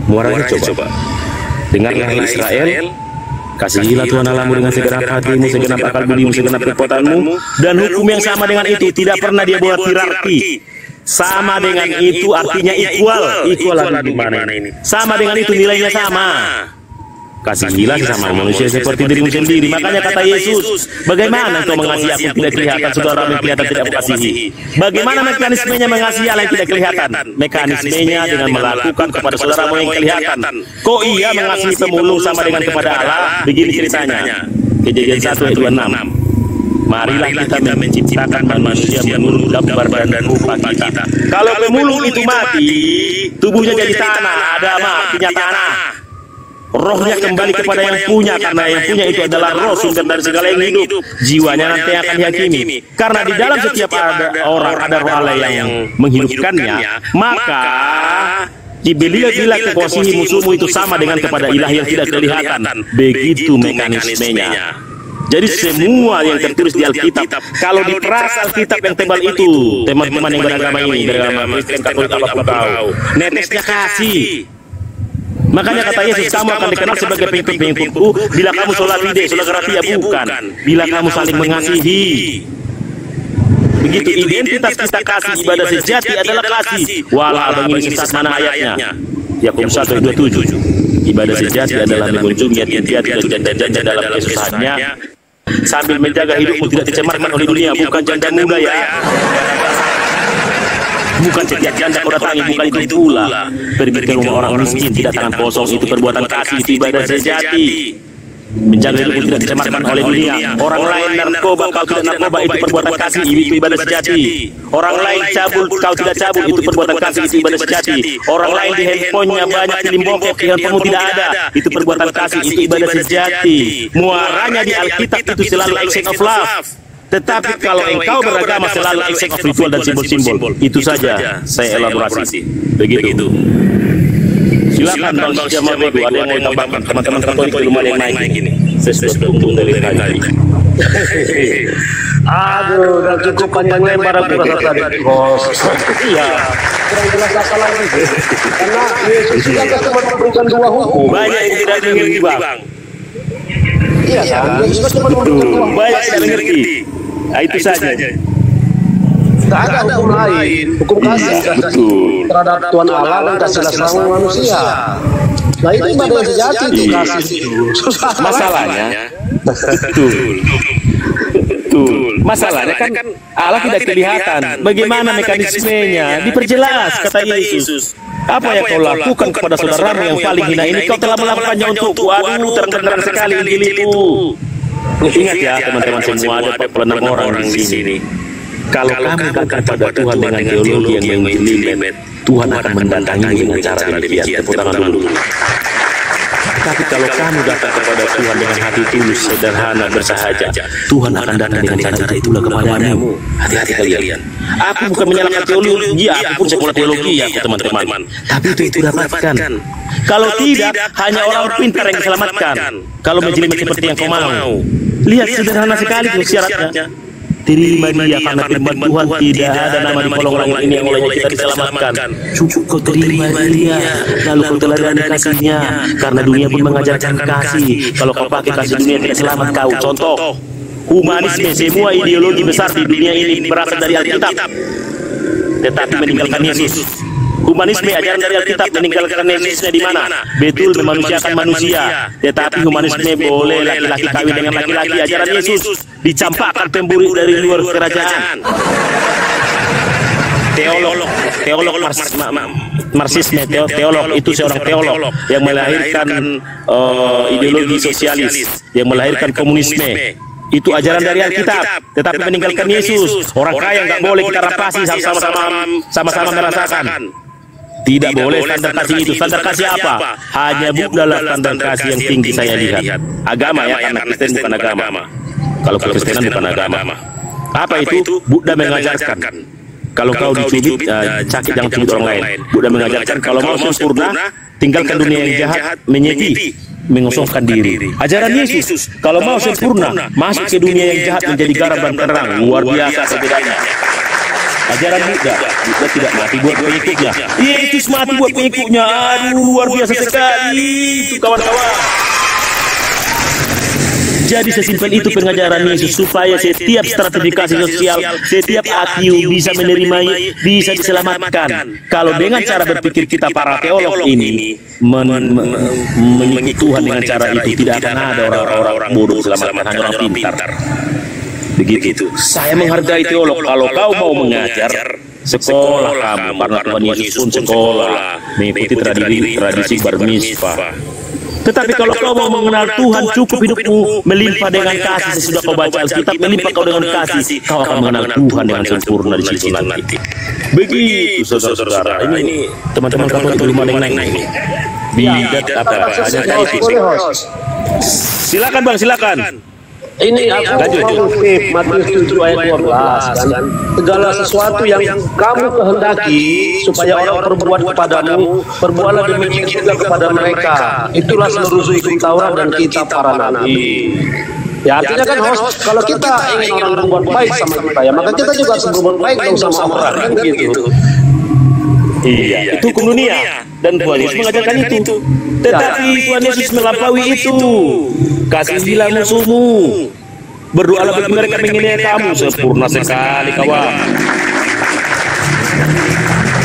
Muaranya coba. Dengarlah Israel, kasihilah Tuhan Allahmu dengan segenap hatimu, segenap akal budimu, segenap kekuatanmu, dan hukum yang sama dengan itu tidak pernah dia buat hierarki. Sama dengan itu artinya equal di mana ini? Sama dengan itu nilainya sama. Kasihilah sama manusia seperti dirimu sendiri. Makanya kata Yesus, bagaimana engkau mengasihi aku tidak kelihatan, saudara yang kelihatan tidak mengasihi? Bagaimana mekanismenya mengasihi Allah yang tidak kelihatan? Mekanismenya dengan melakukan kepada saudaramu yang kelihatan. Kok ia mengasihi pemulung sama dengan kepada Allah? Begini ceritanya. Kejadian 1 ayat 26. Marilah kita menciptakan manusia menurut gambar dan rupa kita. Kalau pemulung itu mati, tubuhnya jadi tanah, Adama artinya tanah. Rohnya kembali kepada yang punya, karena yang punya itu adalah roh, sumber dari segala yang hidup. Jiwanya nanti akan dihakimi. Karena di dalam setiap orang ada roh Allah yang menghidupkannya, maka bila kekasihi musuhmu itu sama dengan kepada ilah yang tidak kelihatan. Begitu mekanismenya. Jadi semua yang tertulis di Alkitab, kalau di peras Alkitab yang tebal itu, teman-teman yang beragama ini, beragama Kristen, Katolik, apapun tahu, netesnya kasih. Makanya kata Yesus, kamu akan dikenal sebagai pengikut-pengikutku bila kamu sholat ide, sholat ratia, bukan bila kamu saling mengasihi. Begitu identitas kita kasih, ibadah sejati adalah kasih. Walah, abang ini sesat mana ayatnya? Yakub 1:27. Ibadah sejati adalah mengunjungi yatim-piatu dan janda-janda dalam kesusahannya, sambil menjaga hidupmu tidak dicemarkan oleh dunia. Bukan janda muda ya. Bukan setiap janda kau datangi, bukan itu pula. Pergi ke rumah orang miskin, tidak tangan kosong, itu perbuatan kasih, itu ibadah sejati. Menjaga hidupmu tidak dicemarkan oleh dunia. Orang lain narkoba, kau tidak narkoba, itu perbuatan kasih, itu ibadah sejati. Orang lain cabul, kau tidak cabul, itu perbuatan kasih, itu ibadah sejati. Orang lain di handphonenya banyak film bokep, di handphonemu tidak ada, itu perbuatan kasih, itu ibadah sejati. Muaranya di Alkitab itu selalu action of love. Tetapi kalau engkau beragama selalu action of ritual dan simbol-simbol, itu saja saya elaborasi. Begitu. Silakan Bang Jamal Bego, ada yang mau tambahkan teman-teman Katolik di rumah yang naik ini. Sesuatu untung dari tadi. Aduh, udah cukup panjang lebar aku rasa tadi. Iya. Kurang jelas apa lagi? Karena Yesus sudah memberikan dua hukum. Banyak yang tidak mengerti Bang. Iya kan? Yesus cuma Betul. Banyak yang mengerti. Nah, itu saja. Tidak ada hukum lain, hukum kasih Betul. terhadap Tuhan Allah dan kasih sama manusia. Nah itu ibadah yang sejati itu kasih itu. Masalahnya, betul. Masalahnya kan Allah tidak kelihatan. Bagaimana mekanismenya? Diperjelas kata Yesus. Apa yang kau lakukan kepada saudaramu yang paling hina ini, kau telah melakukannya untukku. Aduh, terang-terang sekali Injil itu. Ingat ya teman-teman semua, ada 46 orang di sini. Kalau kamu datang kepada Tuhan dengan teologi yang menjelimet, Tuhan akan mendatangi dengan cara demikian. Tepuk tangan dulu. Tapi kalau kamu datang kepada Tuhan dengan hati tulus, sederhana, bersahaja, Tuhan akan datang dengan cara itulah kepadamu. Hati-hati kalian. Aku bukan menyalahkan teologi, aku pun sekolah teologi ya teman-teman. Tapi itu dapatkan. Kalau tidak, hanya orang pintar yang diselamatkan. Kalau menjelimet seperti yang kau mau. Lihat sederhana sekali tuh syaratnya. Terima dia karena firman Tuhan, tidak ada nama di kolong langit ini yang olehnya kita diselamatkan. Cukup kau terima dia, lalu kau teladani kasihnya, karena dunia pun mengajarkan kasih. Kalau kau pakai kasih, dunia tidak selamat kau. Contoh, humanisme, semua ideologi besar di dunia ini berasal dari Alkitab, tetapi meninggalkan Yesus. Humanisme ajaran dari Alkitab, meninggalkan Yesusnya di mana? Betul, memanusiakan manusia, tetapi humanisme boleh laki-laki kawin dengan laki-laki. Ajaran Yesus dicampakkan pemburu dari luar kerajaan. Teolog Marxisme, teolog itu seorang teolog yang melahirkan ideologi sosialis, yang melahirkan komunisme. Itu ajaran dari Alkitab, tetapi meninggalkan Yesus. Orang kaya nggak boleh kita rapasi, sama-sama merasakan. Tidak boleh standar kasih itu. Standar kasih apa? Hanya Buddha standar kasih yang tinggi saya lihat. Agama ya, karena Kristen bukan agama. Kalau Kristenan bukan agama. Apa itu? Buddha mengajarkan. Kalau kau dicubit, sakit jangan cubit orang lain. Buddha mengajarkan kalau mau sempurna, tinggalkan dunia yang jahat, menyeti, mengosongkan diri. Ajaran Yesus, kalau mau sempurna, masuk ke dunia yang jahat menjadi garam dan terang. Luar biasa bedanya. Ajaran Buddha tidak mati buat pengikutnya. Yesus mati buat pengikutnya. Aduh, luar biasa sekali itu kawan-kawan. Jadi sesimpel itu pengajaran Yesus, supaya setiap stratifikasi sosial, setiap atiu bisa menerima, bisa diselamatkan. Kalau dengan cara berpikir kita para teolog ini mengikuti Tuhan dengan cara itu, tidak akan ada orang-orang bodoh diselamatkan, hanya orang pintar. Begitu. Saya menghargai teolog. Kalau kau mau mengajar, sekolah kamu, karena Tuhan Yesus pun sekolah, mengikuti tradisi bar mitzvah. Tetapi kalau kau mau mengenal Tuhan, cukup hidupmu melimpah dengan kasih. Sesudah kau baca Alkitab, melimpah kau dengan kasih, kau akan mengenal Tuhan dengan sempurna di situ nanti. Begitu saudara-saudara. Ini teman-teman Katolik belum ada yang naik ini. Bidat apa? Hanya itu. Silakan bang, silakan. Ini aku mau kutip Matius 7 ayat 12 kan. Segala sesuatu yang kamu kehendaki supaya orang perbuat kepadamu, perbuatlah demikian juga kepada mereka. Itulah seluruh hukum Taurat dan kitab para nabi. Ya artinya kan host, kalau kita ingin orang berbuat baik sama kita ya, maka kita juga harus berbuat baik dong sama orang kan gitu. Iya, itu hukum dunia dan Tuhan Yesus mengajarkan itu. Tetapi Tuhan Yesus melampaui itu. Kasihilah musuhmu, berdoalah bagi mereka menghina kamu. Sempurna sekali kawan.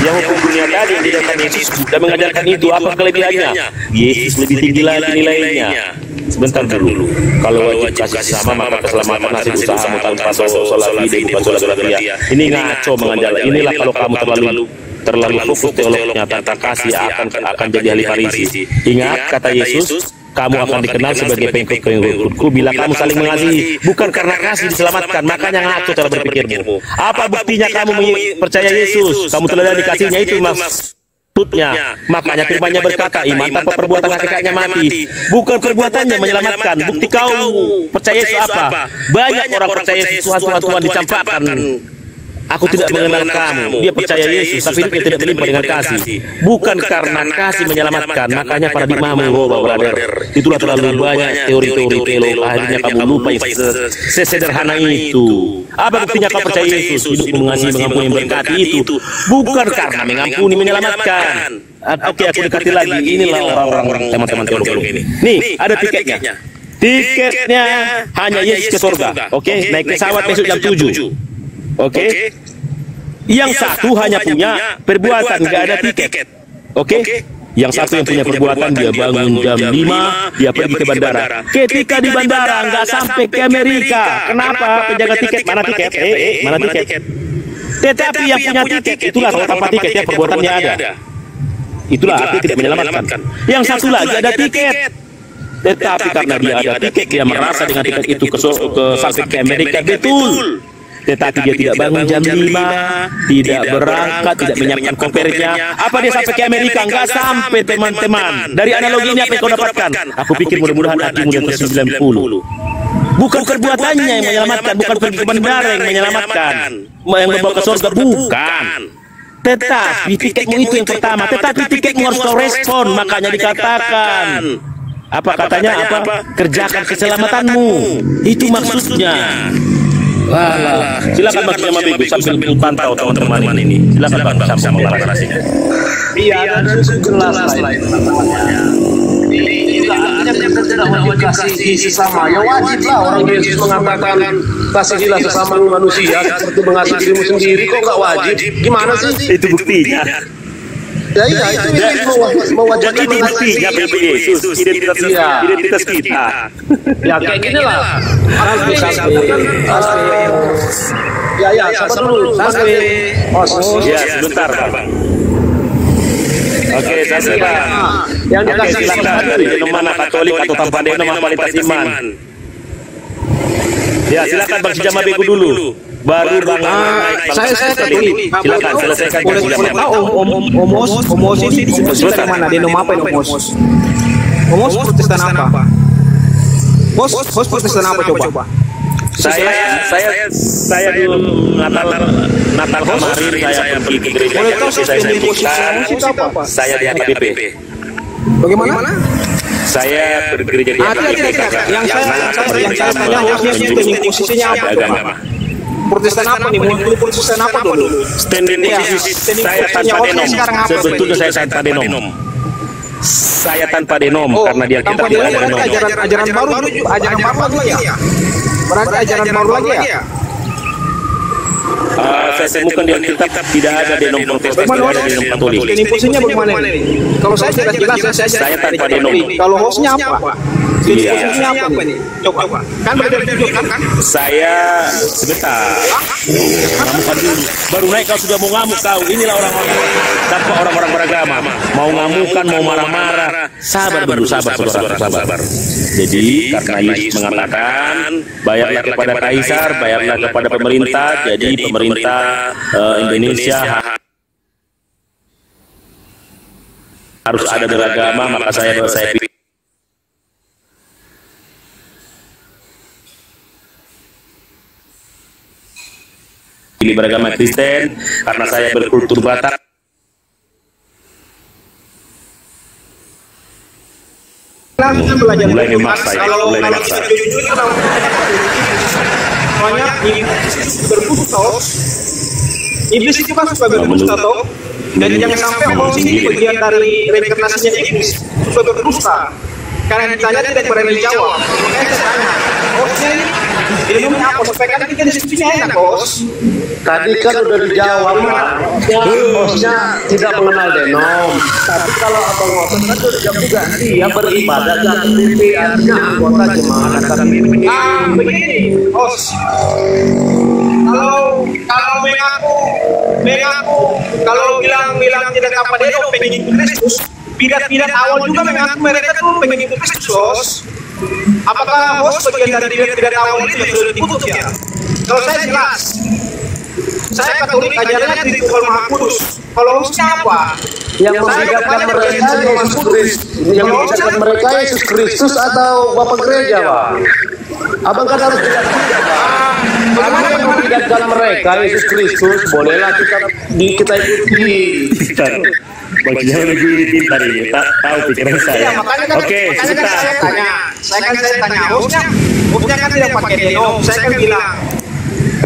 Yang hukum dunia tadi yang diajarkan Yesus dan mengajarkan itu, apa kelebihannya? Yesus lebih tinggi lagi nilainya. Sebentar dulu. Kalau wajib kasih sama, maka keselamatan hasil usahamu tanpa sholat ide bukan sholat dia. Ini ngaco mengajar. Inilah kalau kamu terlalu fokus teolognya tentang kasih akan jadi ahli Farisi. Ingat kata Yesus, kamu akan dikenal sebagai pengikutku bila kamu saling mengasihi, bukan karena kasih diselamatkan. Makanya ngaco cara berpikirmu. Apa buktinya kamu percaya Yesus? Kamu telah dikasihnya, itu maksudnya. Makanya firman-Nya berkata, iman tanpa perbuatan hakikatnya mati. Bukan perbuatannya menyelamatkan. Bukti kau percaya Yesus apa? Banyak orang percaya Yesus, Tuhan dicampakkan. Aku tidak mengenal kamu. Dia percaya Yesus, tapi dia tidak melimpah dengan kasih. Bukan karena kasih menyelamatkan. Makanya paradigmamu berubah, brother. Itulah terlalu banyak teori-teori teolog. Akhirnya kamu lupa yang sesederhana itu. Apa buktinya kau percaya Yesus? Hidup mengasihi, mengampuni, memberkati itu. Bukan karena mengampuni, menyelamatkan. Oke, aku dekati lagi. Inilah orang-orang teman-teman teolog ini. Nih, ada tiketnya. Tiketnya hanya yes ke surga. Oke, naik pesawat besok jam 7. Oke. Yang satu hanya punya perbuatan, nggak ada tiket. Oke. Yang satu yang punya perbuatan, dia bangun jam 5, dia pergi ke bandara. Ketika di bandara nggak sampai ke Amerika. Kenapa? Penjaga tiket, mana tiket? Mana tiket? Tetapi yang punya tiket, itulah kalau tanpa tiket ya perbuatannya ada. Itulah arti tidak menyelamatkan. Yang satu lagi ada tiket. Tetapi karena dia ada tiket, dia merasa dengan tiket itu sampai ke Amerika, betul. Tetapi dia tidak bangun jam 5, tidak berangkat, tidak menyiapkan kompernya. Apa dia sampai ke Amerika? Enggak sampai, teman-teman. Dari analogi ini apa yang kau dapatkan? Aku pikir mudah-mudahan hatimu yang ke-90. Bukan perbuatannya yang menyelamatkan, bukan pergi ke bandara yang menyelamatkan, yang membawa ke surga, bukan. Tetapi tiketmu itu yang pertama. Tetapi tiketmu harus kau respon. Makanya dikatakan, apa katanya? Apa? Kerjakan keselamatanmu. Itu maksudnya. Wah, silakan Bang Jama Bego sambil pantau teman-teman ini. Silakan Bang sama narasinya. Iya, dan jelas lain namanya. Ini artinya kita tidak wajib kasih sesama. Ya wajib lah, orang Yesus mengatakan kasihilah sesama manusia seperti mengasihi dirimu sendiri. Kok nggak wajib? Gimana sih? Itu buktinya. Ya iya, itu mewajibkan buktinya bagi Yesus, identitas kita. Ya kayak gini lah. Ya, sabar dulu. Ya, sebentar Bang. Oke, saya Bang. Yang dikasih silakan dari mana Katolik atau tanpa denom kualitas iman. Ya, silakan Bang Jama Bego dulu. Baru Bang saya Katolik. Silakan selesaikan Bang Jama. Omos ini disebut dari mana? Denom apa Omos? Omos Protestan apa? Host Protestan apa coba? Saya dulu Natal kemarin saya pergi ke gereja saya di HKBP. Bagaimana? Saya bergereja di HKBP. Yang saya tanya hostnya standing posisinya apa? Protestan apa nih? Mau Protestan apa dulu? Standing posisi saya tanpa denom. Sebetulnya saya tanpa denom. Saya tanpa denom karena dia kita tidak ada denom. Ajaran baru lagi ya? Berarti ajaran baru lagi ya? Saya temukan di Alkitab tidak ada denom Protestan, tidak ada denom Katolik. Ini posisinya bagaimana ini? Kalau saya jelas saya tanpa denom. Kalau hostnya apa? Jadi posisinya apa nih? Coba. Kan beda kan? Saya sebentar. Ngamukan dulu. Baru naik kau sudah mau ngamuk kau. Inilah orang-orang tanpa orang-orang beragama. Mau ngamukan, mau marah-marah. Sabar dulu, sabar. Jadi karena Yesus mengatakan, bayarlah kepada kaisar, bayarlah kepada pemerintah. Jadi pemerintah Indonesia harus ada beragama. Maka saya pilih beragama Kristen karena saya berkultur Batak. Mulai memaksa. Banyak berdusta. Iblis itu kan suka berdusta toh. Dan jangan sampai orang sini bagian dari reinkarnasinya iblis suka berdusta. Karena ditanya tidak berani jawab. Makanya saya tanya, hostnya ini denomnya apa? Supaya kan kita diskusinya enak, host. Tadi kan udah dijawab, hostnya tidak mengenal denom. Tapi kalau abang ngomong kan udah dijawab juga. Dia beribadah dan artinya anggota jemaat akademi. Begini, host. Kalau mengaku, kalau bilang tidak apa denom pengen Kristus. Pidat-pidat awal juga mengaku mereka tuh pengen ikut Kristus. Apakah host bagian dari pidat-pidat awal itu yang sudah dikutuk ya? Kalau saya jelas, saya Katolik ajarannya di Tuhan Maha Kudus. Kalau hostnya apa? Yang membedakan mereka Yesus Kristus. Yang membedakan mereka Yesus Kristus atau Bapak Gereja, Pak? Abang kan harus bedakan, Pak. Bagaimana yang membedakan mereka Yesus Kristus? Bolehlah kita ikuti. Bagian lebih pintar ini, tak tahu pikiran saya. Oke, saya tanya hostnya kan tidak pakai denom. Saya kan bilang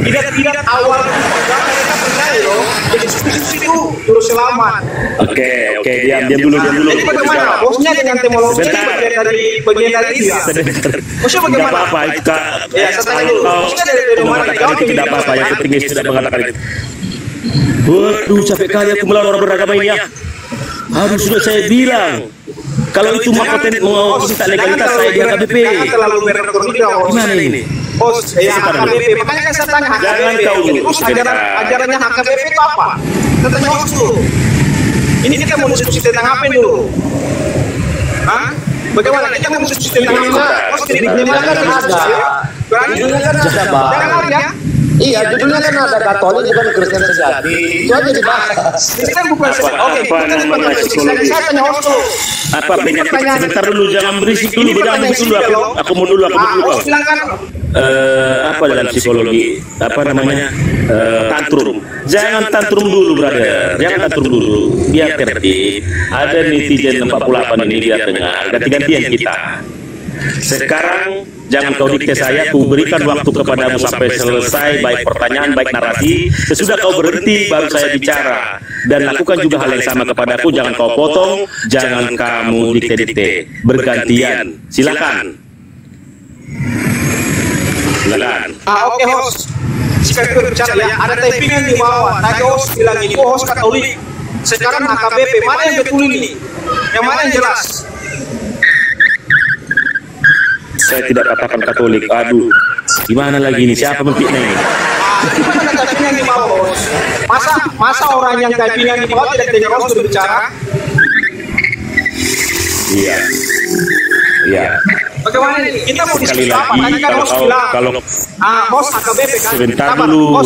Tidak awal juga mereka percaya loh. Jadi itu juru selamat. Oke, diam dulu. Jadi bagaimana? Bosnya dengan teknologi bagian dari dia. Bosnya bagaimana? Tidak apa-apa, Ya, saya tanya dulu. Bosnya dari mana? mengatakan itu tidak apa-apa, yang penting dia tidak mengatakan itu. Waduh, capek kali aku melawan orang beragama ini ya. Harus sudah saya bilang. Kalau itu mau minta legalitas saya di HKBP. Jangan terlalu berkorida. Gimana ini? Bos, ya HKBP. Makanya kan saya tanya HKBP. Terus ajarannya HKBP itu apa? Kita tanya host dulu. Ini kita mau diskusi tentang apa dulu? Hah? Bagaimana? Kita mau diskusi tentang apa? Host di mana kan ada? Judulnya kan ada, Bang. Jangan ya. Iya, judulnya kan ada Katolik bukan Kristen sejati. Itu aja dibahas. Kristen bukan sejati. Oke, kita saya tanya host dulu. Apa penyakit? Sebentar dulu, jangan berisik dulu. Aku mau dulu. Host silakan. Apa dalam psikologi? Apa namanya? Tantrum. Jangan tantrum dulu, brother. Jangan tantrum dulu. Biar tertib. Ada netizen 48 ini biar dengar. Ganti-gantian kita. Sekarang jangan kau dikte saya, ku berikan waktu kepadamu sampai selesai, baik pertanyaan, baik narasi. Sesudah kau berhenti, baru saya bicara. Dan lakukan juga hal yang sama kepadaku, jangan kau potong, jangan kamu dikte-dikte. Bergantian, silakan. Oke, host. Jika kita bicara ya, ada typingan di bawah. Tadi host bilang itu host Katolik. Sekarang HKBP, mana yang betul ini? Yang mana yang jelas? Saya tidak katakan Katolik. Aduh, gimana lagi ini? Siapa mempitnah ini? Gimana ada typingan di bawah, bos? Masa orang yang typingan di bawah tidak dengar host berbicara? Iya. Bagaimana ini? Kita mau diskusi apa? Tadi kan host bilang. Host HKBP kan? Sebentar dulu.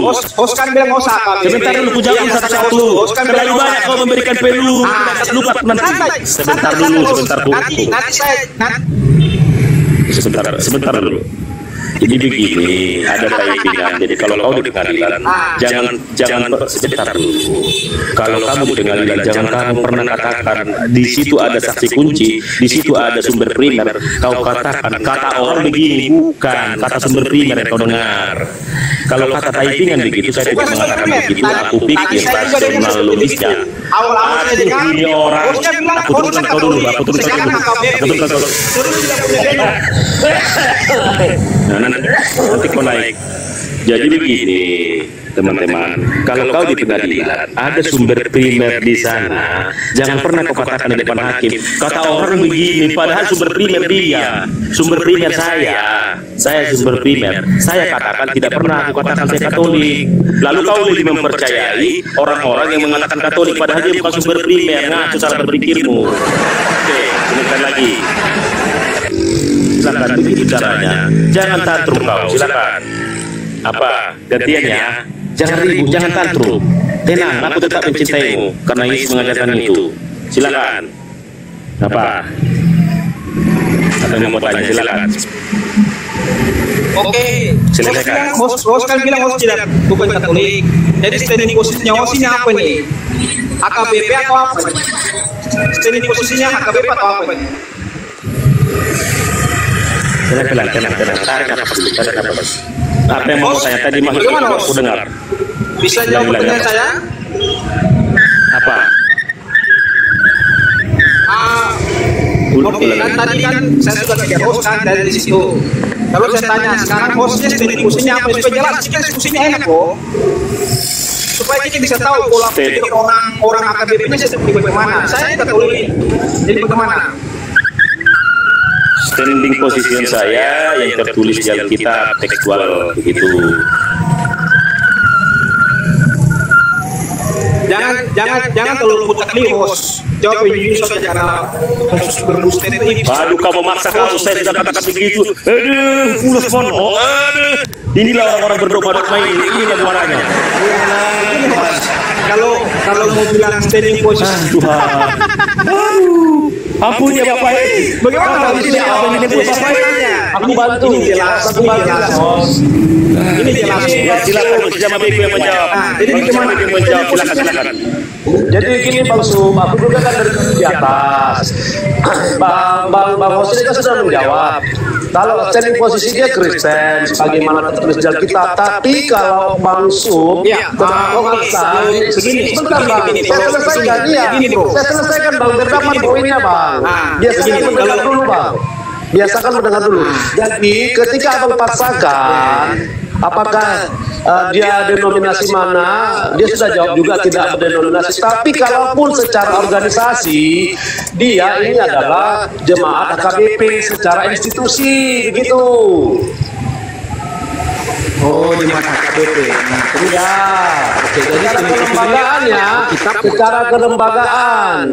Host kan bilang host HKBP. Sebentar dulu, ku jawab satu-satu. Terlalu banyak kau memberikan peluru. Lupa nanti. Sebentar dulu. Sebentar dulu. Jadi begini, ada typingan. Jadi kalau kau di pengadilan, jangan sebentar dulu. Kalau kamu di pengadilan, jangan kamu pernah katakan di situ ada saksi kunci, di situ ada sumber primer. Kau katakan kata orang begini, bukan kata sumber primer yang kau dengar. Kalau kata typingan begitu, saya tidak mengatakan begitu. Aku pikir rasional logisnya. Ini orang, aku turunkan kau dulu. Nanti kau naik. Jadi begini, teman-teman, kalau kau di pengadilan ada sumber primer di sana, jangan pernah kau katakan di depan hakim kata orang begini, padahal sumber primer dia, sumber primer saya sumber primer. Saya katakan tidak pernah aku katakan saya Katolik. Lalu kau lebih mempercayai orang-orang yang mengatakan Katolik padahal dia bukan sumber primer. Ngaco cara berpikirmu. Oke, sebentar lagi. Silakan begitu caranya. Jangan tantrum kau, silakan. Apa? Gantiannya, jangan ribut, jangan tantrum. Tenang, aku tetap mencintaimu karena Yesus mengajarkan itu. Silakan. Apa? Apa yang mau tanya? Silakan. Oke. Silakan. Host kan bilang host tidak bukan Katolik. Jadi standing posisinya host ini apa nih? HKBP atau apa? Standing posisinya HKBP atau apa nih? Tenang. Tarik nafas. Apa yang mau tanya tadi mas? Aku dengar. Bisa jawab pertanyaan saya? Apa? Oke, kan tadi kan saya sudah tiga host kan dari situ. Lalu saya tanya, sekarang hostnya standing posisinya apa? Supaya jelas, jika diskusinya enak kok. Supaya kita bisa tahu pola pikir orang HKBP-nya seperti bagaimana. Saya Katolik. Jadi bagaimana? Standing position saya yang tertulis di Alkitab tekstual begitu. Jangan terlalu mutlak host. Jawab yang jujur saja karena khusus bermuslim ini. Aduh, kau memaksa kau, saya sudah katakan begitu. Aduh, ulas mono. Aduh, inilah orang-orang berdoa ini. Inilah suaranya. Kalau mau bilang standing position. Tuhan. Ampun ya Bapak. Bagaimana kalau tidak ini Bapak? Aku bantu. Ini jelas. Ini jelas. Silakan bersama Biku yang menjawab. Jadi bagaimana yang menjawab? Silakan. Jadi gini Bang Sum, aku juga kan dari di atas. Bang Hos ini kan sudah menjawab. Kalau standing posisi dia Kristen, sebagaimana tertulis di Alkitab. Tapi kalau Bang Sub, sebentar Bang, saya selesaikan saya selesaikan Bang, berdapat poinnya Bang. Biasakan mendengar dulu Bang. Biasakan mendengar dulu. Jadi ketika Abang paksakan, apakah dia denominasi mana, dia sudah jawab juga tidak berdenominasi. Tapi kalaupun secara organisasi, dia ini adalah jemaat AKBP secara institusi, begitu. Oh, jemaat AKBP. Ya, secara kelembagaannya, secara kelembagaan.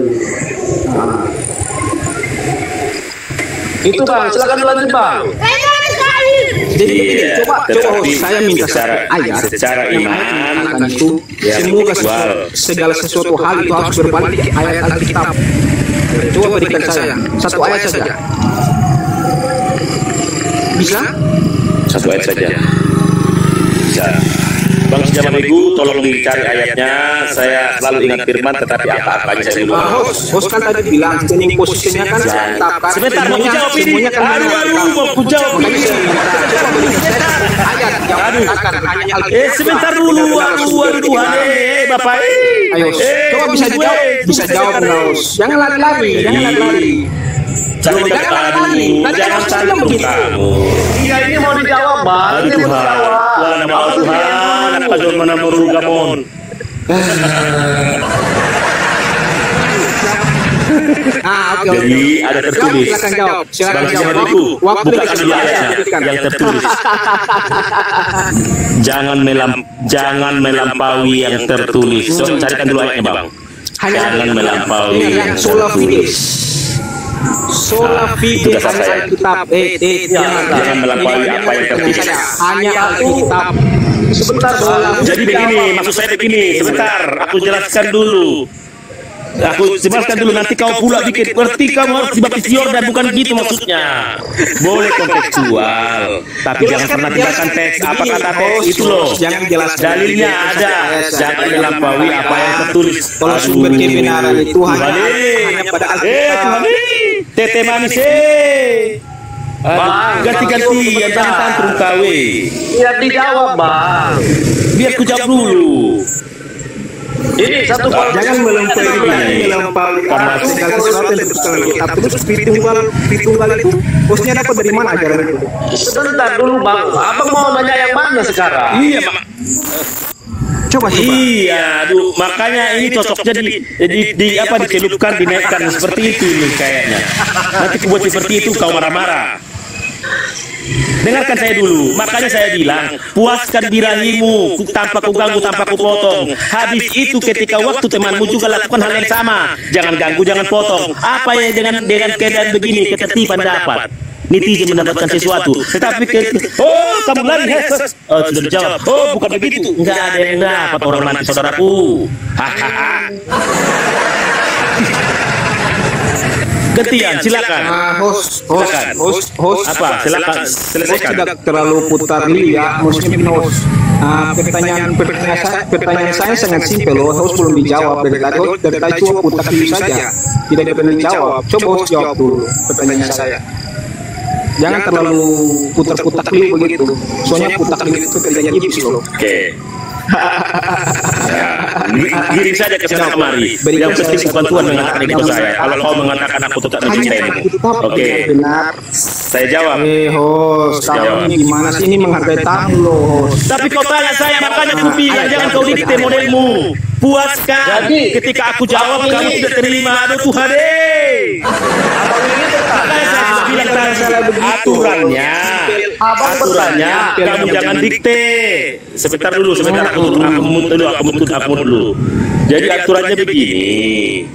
Itu Bang, silakan lanjut Bang. Jadi coba saya minta secara iman itu semoga segala sesuatu hal itu harus berbalik ke ayat Alkitab. Coba berikan saya satu ayat saja. Bisa? Satu ayat saja. Bisa. Bang Sejama Minggu, tolong dicari ayatnya. Saya selalu ingat firman, tetapi apa-apanya saya lupa. Host kan tadi bilang standing posisinya kan tetap kan. Sebentar, mau jawab ini. Aduh, mau jawab ini. Ayat yang mengatakan hanya Alkitab. Sebentar dulu, Tuhan, Bapak. Ayo, coba bisa jawab Host. Jangan lari-lari. Jangan saling begitu. Iya, ini mau dijawab Bang. Ini mau dijawab. Nama Tuhan, apa zaman Gamon. Jadi ada tertulis. Silakan jawab. Bukan ayatnya yang tertulis. Jangan melampaui yang tertulis. Carikan dulu ayatnya Bang. Jangan melampaui yang tertulis. Sola fide Alkitab. Jangan melampaui apa yang tertulis. Hanya Alkitab. Sebentar Bang. Jadi begini, maksud saya begini. Sebentar, aku jelaskan dulu. Nanti kau pula bikin berarti kamu harus dibaptis Yordan, bukan gitu maksudnya. Boleh kontekstual, tapi jangan pernah tinggalkan teks. Apa kata teks itu loh? Jangan jelaskan. Dalilnya ada. Jangan melampaui apa yang tertulis. Kalau sumber kebenaran itu hanya pada Alkitab. Tuhan, tete manis ganti-ganti yang jangan tantrum kawe. Ya dijawab Bang. Biar ku jawab dulu. Ini satu Jangan melampaui karena segala sesuatu yang tertulis Alkitab. Terus Tritunggal itu bosnya dapat dari mana ajaran itu? Sebentar dulu Bang. Abang mau nanya yang mana sekarang? Iya, Mak. Coba. Iya, aduh, makanya ini cocoknya dicelupkan, dinaikkan seperti itu nih kayaknya. Nanti buat seperti itu kau marah-marah. Dengarkan saya dulu, makanya saya bilang puaskan birahimu tanpa ku ganggu, tanpa ku potong. Hadis itu ketika waktu temanmu juga lakukan hal yang sama. Jangan ganggu, jangan potong. Apa yang dengan keadaan begini ketertiban dapat? Netizen mendapatkan sesuatu, tetapi kamu lari Yesus. Sudah dijawab. Bukan begitu. Enggak ada yang dapat orang nanti saudaraku. Hahaha. Gantian, silakan. Host. Apa? Silakan selesaikan. Tidak terlalu putar lihat, maksudnya host. Pertanyaan saya sangat simpel. Host belum dijawab dari tadi cuma putar dulu saja. Tidak pernah dijawab. Coba host jawab dulu pertanyaan saya. Jangan terlalu putar-putar dulu begitu. Soalnya putar begitu kerjanya iblis loh. Oke. Giring saja ke sana kemari. Yang penting bukan Tuhan mengatakan itu saya. Kalau kau mengatakan aku tetap mencintai. Oke. Saya jawab. Host, kamu ini gimana sih, ini menghargai tamu loh, host. Tapi kau tanya saya, makanya aku bilang jangan kau dikte modelmu. Puaskan. Ketika aku jawab kamu tidak terima. Aduh Tuhan aturannya kamu jangan dikte. Sebentar dulu, aku dulu. Jadi aturannya begini.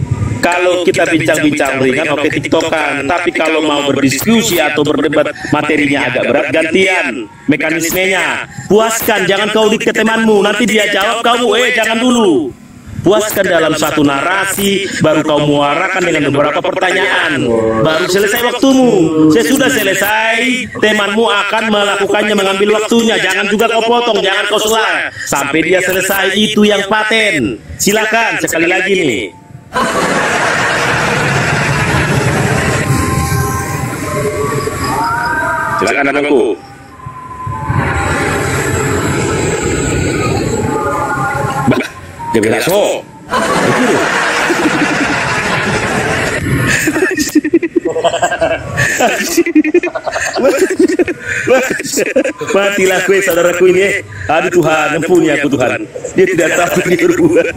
Kalau kita bincang-bincang ringan, oke tiktokan. Tapi kalau mau berdiskusi atau berdebat materinya agak berat, gantian mekanismenya. Puaskan, jangan kau dikte temanmu. Nanti dia jawab kamu, jangan dulu. Puaskan dalam satu narasi, baru kau muarakan dengan beberapa pertanyaan. Baru selesai waktumu. Sesudah selesai, temanmu akan melakukannya, mengambil waktunya. Jangan juga kau potong, jangan kau sela. Sampai dia selesai, itu yang paten. Silakan, sekali lagi nih. Silakan abangku. Dia bilang so. Matilah gue saudaraku ini. Aduh Tuhan, ampuni aku Tuhan. Dia tidak tahu dia berbuat.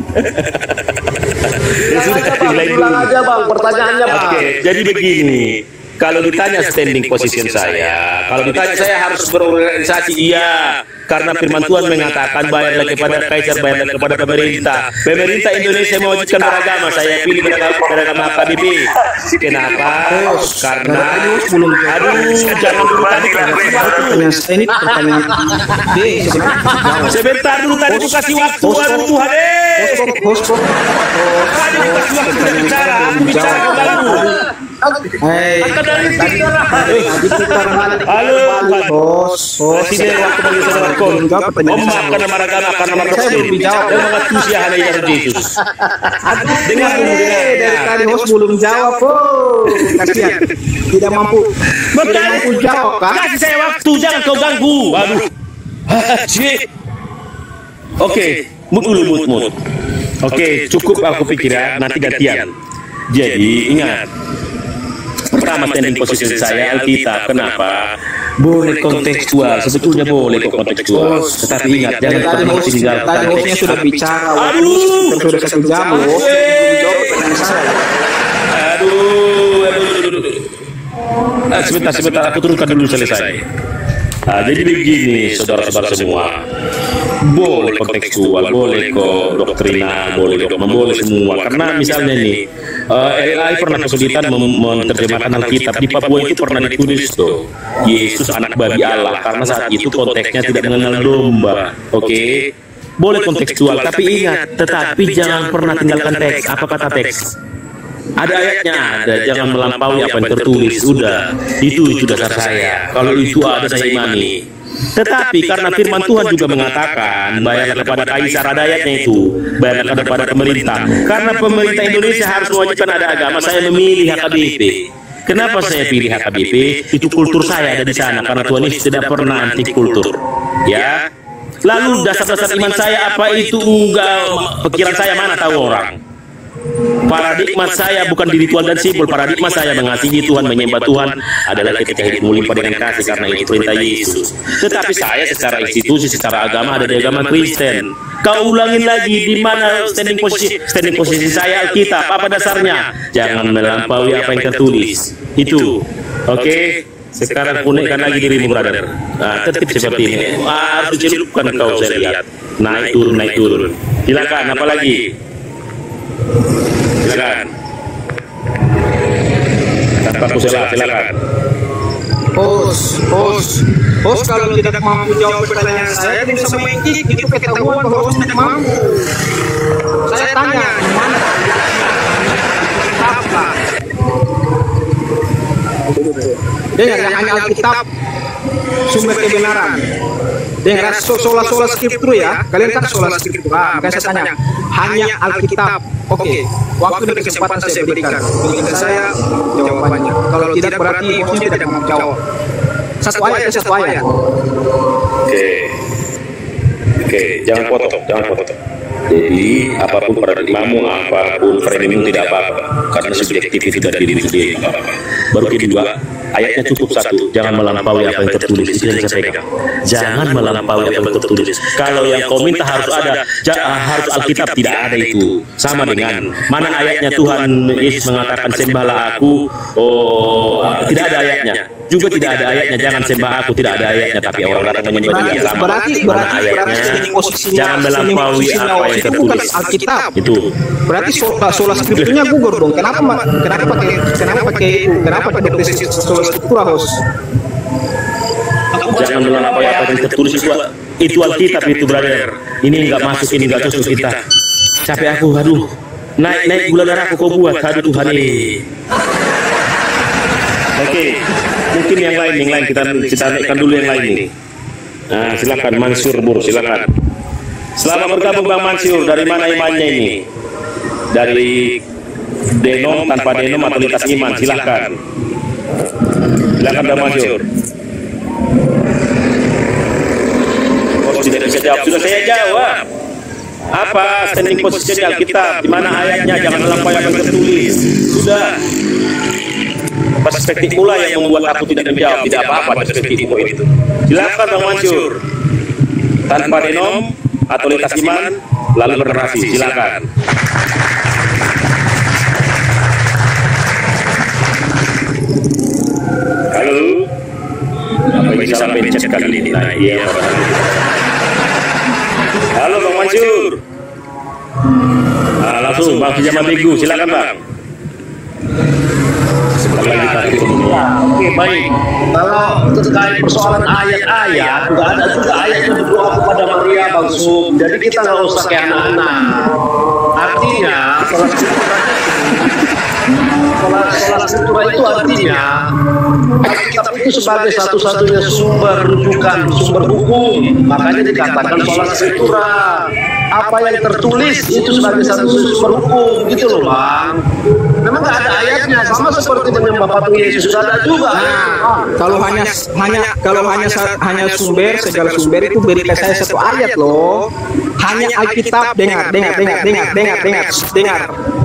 Ya sudah, Bilang aja bang, pertanyaannya bang. Oke, jadi begini. Kalau ditanya standing position saya, kalau ditanya saya harus berorganisasi, iya. Karena firman Tuhan mengatakan bayarlah kepada kaisar, bayarlah kepada pemerintah. Pemerintah Indonesia mewujudkan beragama, saya pilih beragama HKBP. Kenapa? Karena jangan dulu tadi Ini pertanyaan sebentar dulu tadi aku kasih waktu. Aduh Tuhan tadi aku kasih waktu tidak bicara, aku bicara kembali. Halo bos. Presiden waktu bagi saudara kon memakan maragama karena maragama dan mengatus ya hanya dari Yesus. Dengar dulu, Dari tadi host belum jawab. Kasihan. Tidak mampu jawab kan? Kasih saya waktu, jangan kau ganggu. Waduh. Oke, mut. Oke, cukup aku pikir ya, nanti gantian. Jadi ingat, pertama standing position saya Alkitab. Kenapa? Boleh kontekstual, sebetulnya boleh kok kontekstual. Tetapi ingat, jangan pernah tinggalkan Tadi hostnya teks. sudah bicara. Aduh, Sudah 1 jam loh. Jawab pertanyaan saya. Aduh. Sebentar, aku turunkan dulu selesai. Jadi begini, saudara-saudara semua. Boleh kontekstual, boleh kok doktrina, boleh dogma, boleh semua. Karena misalnya nih, LI pernah kesulitan menerjemahkan Alkitab. Di Papua itu pernah ditulis tuh, Yesus anak babi Allah. Karena saat itu konteksnya tidak mengenal domba. Oke? Boleh kontekstual, tapi ingat, tetapi jangan pernah tinggalkan teks. Apa kata teks? Ada ayatnya, ada. Jangan melampaui apa yang tertulis. Udah, itu dasar saya. Kalau itu ada saya imani. Tetapi karena firman Tuhan juga mengatakan bayarlah kepada kaisar, ada ayatnya itu, bayarlah kepada pemerintah. Karena pemerintah Indonesia harus mewajibkan ada agama, saya memilih HKBP. Kenapa saya pilih HKBP? Itu kultur saya ada di sana, karena Tuhan Yesus tidak pernah anti kultur. Ya. Lalu dasar-dasar iman saya apa itu? Enggak, pikiran saya mana tahu orang. Paradigma saya bukan di ritual dan simbol. Paradigma saya mengasihi Tuhan, menyembah Tuhan adalah ketika hidupmu limpah dengan kasih, karena itu perintah Yesus. Tetapi saya secara institusi, secara agama ada di agama Kristen. Kau ulangin lagi di mana standing posisi saya Alkitab. Apa dasarnya? Jangan melampaui apa yang tertulis. Itu. Oke? Sekarang punaikan lagi dirimu, brother. Nah, tertib seperti ini. Harus dicelupkan kau, saya lihat. Naik turun. Silakan, apa lagi? Silakan. Tanpa silakan. Host kalau tidak mampu jawab pertanyaan saya, tidak bisa mengikik. Itu ketahuan bahwa host tidak mampu. Saya tanya, mana? Apa? Dengar yang hanya Alkitab sumber kebenaran. Dengar sola scriptura ya. Kalian kan sola scriptura. Makanya saya tanya, hanya Alkitab. Oke, waktu dan kesempatan saya berikan. Berikan saya jawabannya. Kalau tidak berarti hostnya tidak mau jawab. Satu ayat. Oke, jangan potong. Jadi apapun paradigmamu, apapun framingmu tidak apa-apa, karena subjektivitas dari diri sendiri. Baru kedua, ayatnya cukup satu, jangan melampaui apa yang tertulis. Itu yang saya pegang. Jangan melampaui apa yang tertulis. Kalau yang kau minta harus ada, harus Alkitab, tidak ada itu. Sama dengan mana ayatnya Tuhan Yesus mengatakan sembahlah aku. Tidak ada ayatnya. Juga tidak ada ayatnya jangan sembah aku, tidak ada ayatnya, tapi orang datang menyembah dia. Sama mana ayatnya jangan melampaui apa yang tertulis. Alkitab Itu berarti sola scripturnya gugur dong. Kenapa pakai sola scriptura, host? jangan melampaui apa yang tertulis. Itu Alkitab itu, brother. Ini nggak masuk, ini nggak cocok kita. Capek aku, aduh. Naik gula darah aku kau buat, aduh Tuhan ini. Oke, mungkin yang lain kita naikkan dulu yang lain ini. Nah, silakan Mansur Bur, silakan. Selamat bergabung Bang Mansur. Dari mana imannya ini? Dari denom, tanpa denom atau lintas iman, silakan. Silakan Bang Mansur. bisa jawab. Sudah saya jawab. Apa standing position Alkitab? Di mana ayatnya? Jangan melampaui apa yang tertulis. Sudah. Perspektif pula yang membuat aku tidak menjawab. Tidak apa-apa perspektifmu itu. Silakan Bang Mansur. Tanpa denom atau lintas iman, lalu bernarasi. Silakan. Halo. Apa yang bisa sampai cek kali ini? Nah, iya. Halo Bang Mansur. Nah, langsung Bang Jamal Minggu, silakan Bang. Oke, baik. Kalau terkait persoalan ayat-ayat, nggak ada juga ayat yang berdoa kepada Maria, Bang Sum. Jadi kita nggak usah kayak anak-anak. Artinya, sholat scriptura itu artinya Alkitab itu sebagai satu-satunya sumber rujukan, sumber hukum. Makanya dikatakan sholat scriptura. Apa yang tertulis itu sebagai satu-satunya sumber hukum, gitu loh Bang. Memang nggak ada ayatnya, sama seperti menyembah patung Yesus ada juga. Kalau hanya sumber, segala sumber itu berikan saya satu ayat loh. Hanya Alkitab. Dengar.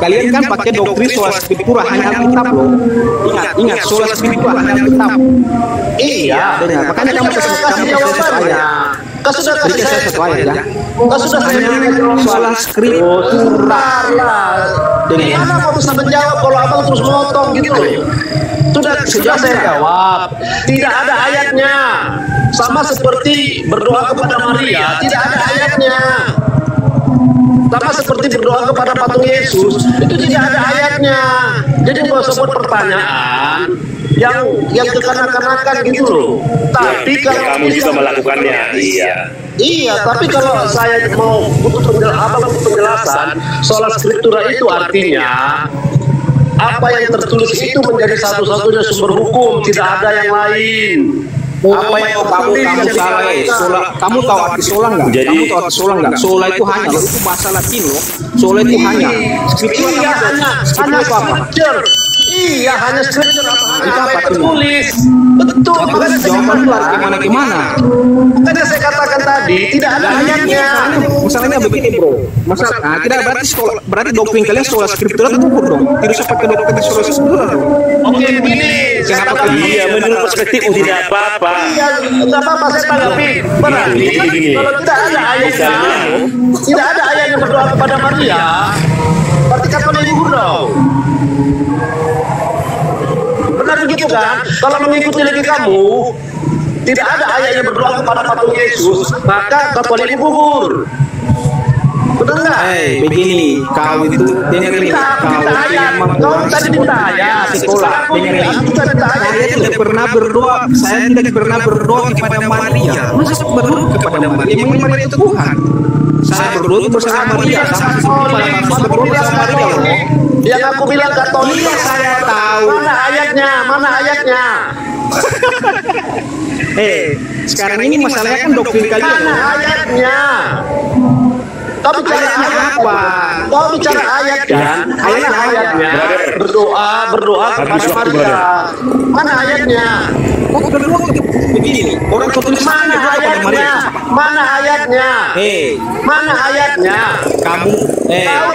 Kalian kan pakai doktrin soal scriptura, hanya Alkitab loh. Ingat soal scriptura hanya Alkitab. Iya, dengar. Makanya kamu kasih satu ayat. Sudah saya satu ayat ya. Sudah hanya soal scriptura lah. Gimana kamu bisa menjawab kalau abang terus memotong gitu loh? Sudah saya jawab. Tidak ada ayatnya. Sama seperti berdoa kepada Maria, tidak ada ayatnya. Sama seperti berdoa kepada patung Yesus, itu tidak ada ayatnya. Jadi nggak usah buat pertanyaan yang kekanak-kanakan gitu loh. Tapi kalau kamu juga melakukannya, iya, tapi kalau saya mau butuh penjelasan soal scriptura itu artinya apa yang tertulis itu menjadi satu-satunya sumber hukum, tidak ada yang lain. Apa yang kamu salah? Kamu tahu arti sola nggak? Kamu tahu arti sola nggak? Sola itu hanya loh, itu bahasa Latin loh. Sola itu hanya. Scriptura hanya scripture. Iya, hanya scripture apa tertulis. Betul. Makanya jawaban itu harus gimana? Makanya saya katakan tadi tidak ada ayatnya. Masalahnya begini bro. Tidak berarti doktrin kalian soal scriptura itu gugur dong. Tidak usah pakai doktrin soal scriptura dong. Oke, begini. Kenapa iya menurut perspektifmu tidak apa-apa? Iya, tidak apa-apa saya tanggapi. Berarti kalau tidak ada ayatnya, tidak ada ayat yang berdoa kepada Maria, berarti Katolik gugur dong. Benar begitu kan? Kalau mengikuti lagi kamu, tidak ada ayat yang berdoa kepada patung Yesus, maka Katolik gugur. Betul nggak? Begini, kau itu dengerin, kau tadi minta ayat sekolah, dengerin. Saya tidak pernah berdoa kepada Maria. Masa berdoa kepada Maria? Memang Maria itu Tuhan. Saya berdoa bersama Maria, sama berdoa bersama Maria. Yang aku bilang Katolik, saya tahu. Mana ayatnya? Sekarang ini masalahnya kan doktrin kalian. Mana ayatnya? Kau bicara apa? Kau bicara ayat kan? Ayatnya berdoa kepada Maria. Mana ayatnya? Kok berdoa begini? Orang tertulis mana ayatnya? Mana ayatnya? Mana ayatnya? Kamu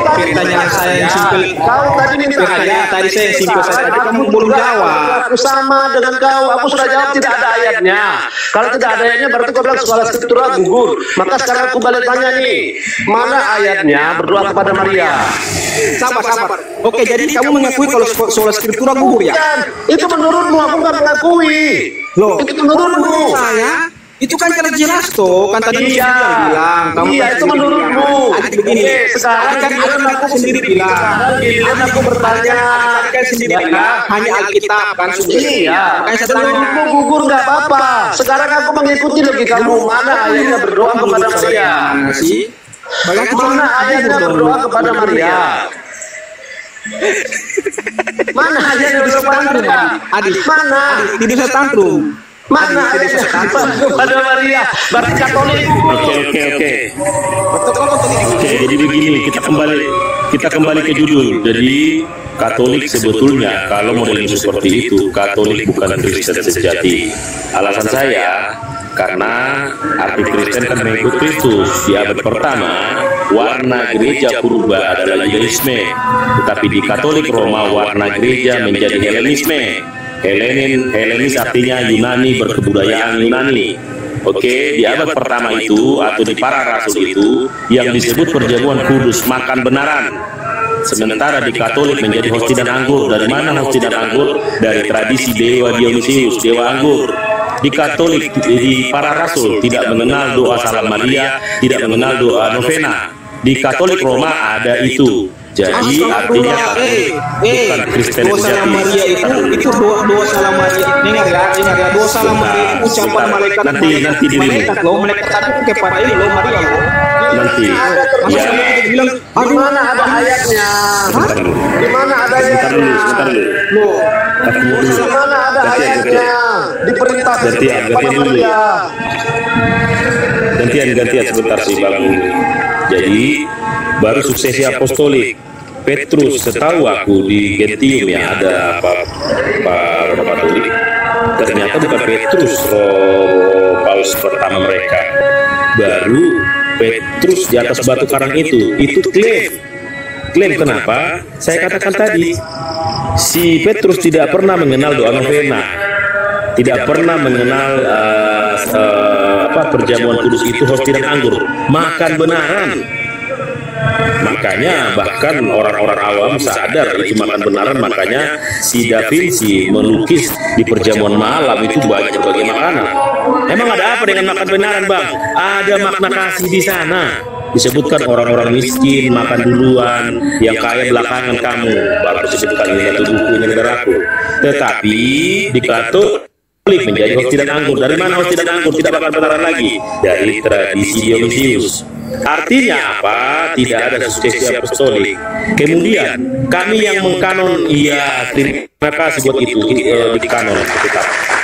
pertanyaan saya yang simpel. Kau tadi minta ayat. Tadi saya yang simpel saja. Kamu belum jawab. Aku sama dengan kau. Aku sudah jawab tidak ada ayatnya. Kalau tidak ada ayatnya berarti kau bilang soal scriptura gugur. Maka sekarang aku balik tanya nih. Mana ayatnya berdoa kepada Maria? Sabar. Oke, jadi kamu mengakui kalau soal scriptura gugur ya? Itu menurutmu, aku nggak mengakui. Loh, itu menurutmu. Saya itu kan jelas toh, kan tadi bilang. Iya, itu menurutmu. Begini, sekarang kan aku sendiri bilang. Aku bertanya, hanya Alkitab kan. Iya. Menurutmu gugur nggak apa-apa. Sekarang aku mengikuti lagi kamu. Mana ayatnya berdoa kepada Maria? Mana ayatnya berdoa kepada Maria? Mana ayatnya berdoa kepada Maria? Adik, mana? Tidak bisa tantrum. Mana ayatnya kepada Maria? Berarti Katolik. Oke, jadi begini, kita kembali ke judul. Jadi Katolik sebetulnya kalau modeling seperti itu, Katolik bukan Kristen sejati. Alasan saya karena Arti Kristen kan mengikut Kristus. Di abad pertama, warna gereja purba adalah Yudaisme, tetapi di Katolik Roma warna gereja menjadi Helenisme. Helenis artinya Yunani, berkebudayaan Yunani. Oke, di abad pertama itu atau di para rasul itu yang disebut perjamuan kudus, makan benaran. Sementara di Katolik menjadi hosti dan anggur. Dari mana hosti dan anggur? Dari tradisi dewa Dionysius, dewa anggur. Di Katolik, di para rasul tidak mengenal doa Salam Maria, tidak mengenal doa novena. Di Katolik Roma ada itu. Jadi artinya bukan Kristen doa Salam Maria itu doa Salam Maria. Dengar ya, doa Salam Maria itu ucapan malaikat. Nanti dirimu. Malaikat satu kepada ini loh Maria loh. Nanti ya. Bilang, Di mana ada ayatnya? Di mana ada ayatnya? Sebentar dulu. Loh, di mana ada ayatnya? Diperintah Gantian dulu. Gantian sebentar sih Bang. Jadi baru suksesi apostolik. Petrus, setahu aku di Gentium ya ada Pak Katolik. Ternyata bukan Petrus roh Paus pertama mereka. Baru Petrus di atas batu karang itu klaim kenapa? Saya katakan tadi, si Petrus tidak pernah mengenal doa novena, tidak pernah mengenal perjamuan kudus itu hosti dan anggur, makan benaran. Makanya bahkan orang-orang awam sadar itu makan benaran. Makanya si Da Vinci melukis di perjamuan malam itu banyak berbagai makanan. Emang ada apa dengan makan benaran, Bang? Ada makna kasih di sana. Disebutkan orang-orang miskin makan duluan, yang kaya belakangan kamu. Baru disebutkan ini satu buku ini negaraku. Tetapi di Katolik menjadi hosti dan anggur. Dari mana hosti dan anggur? Tidak makan benaran lagi. Dari tradisi Dionysius. Artinya apa? Tidak ada suksesi apostolik. Kemudian kami yang mengkanon, iya terima kasih buat itu di kanon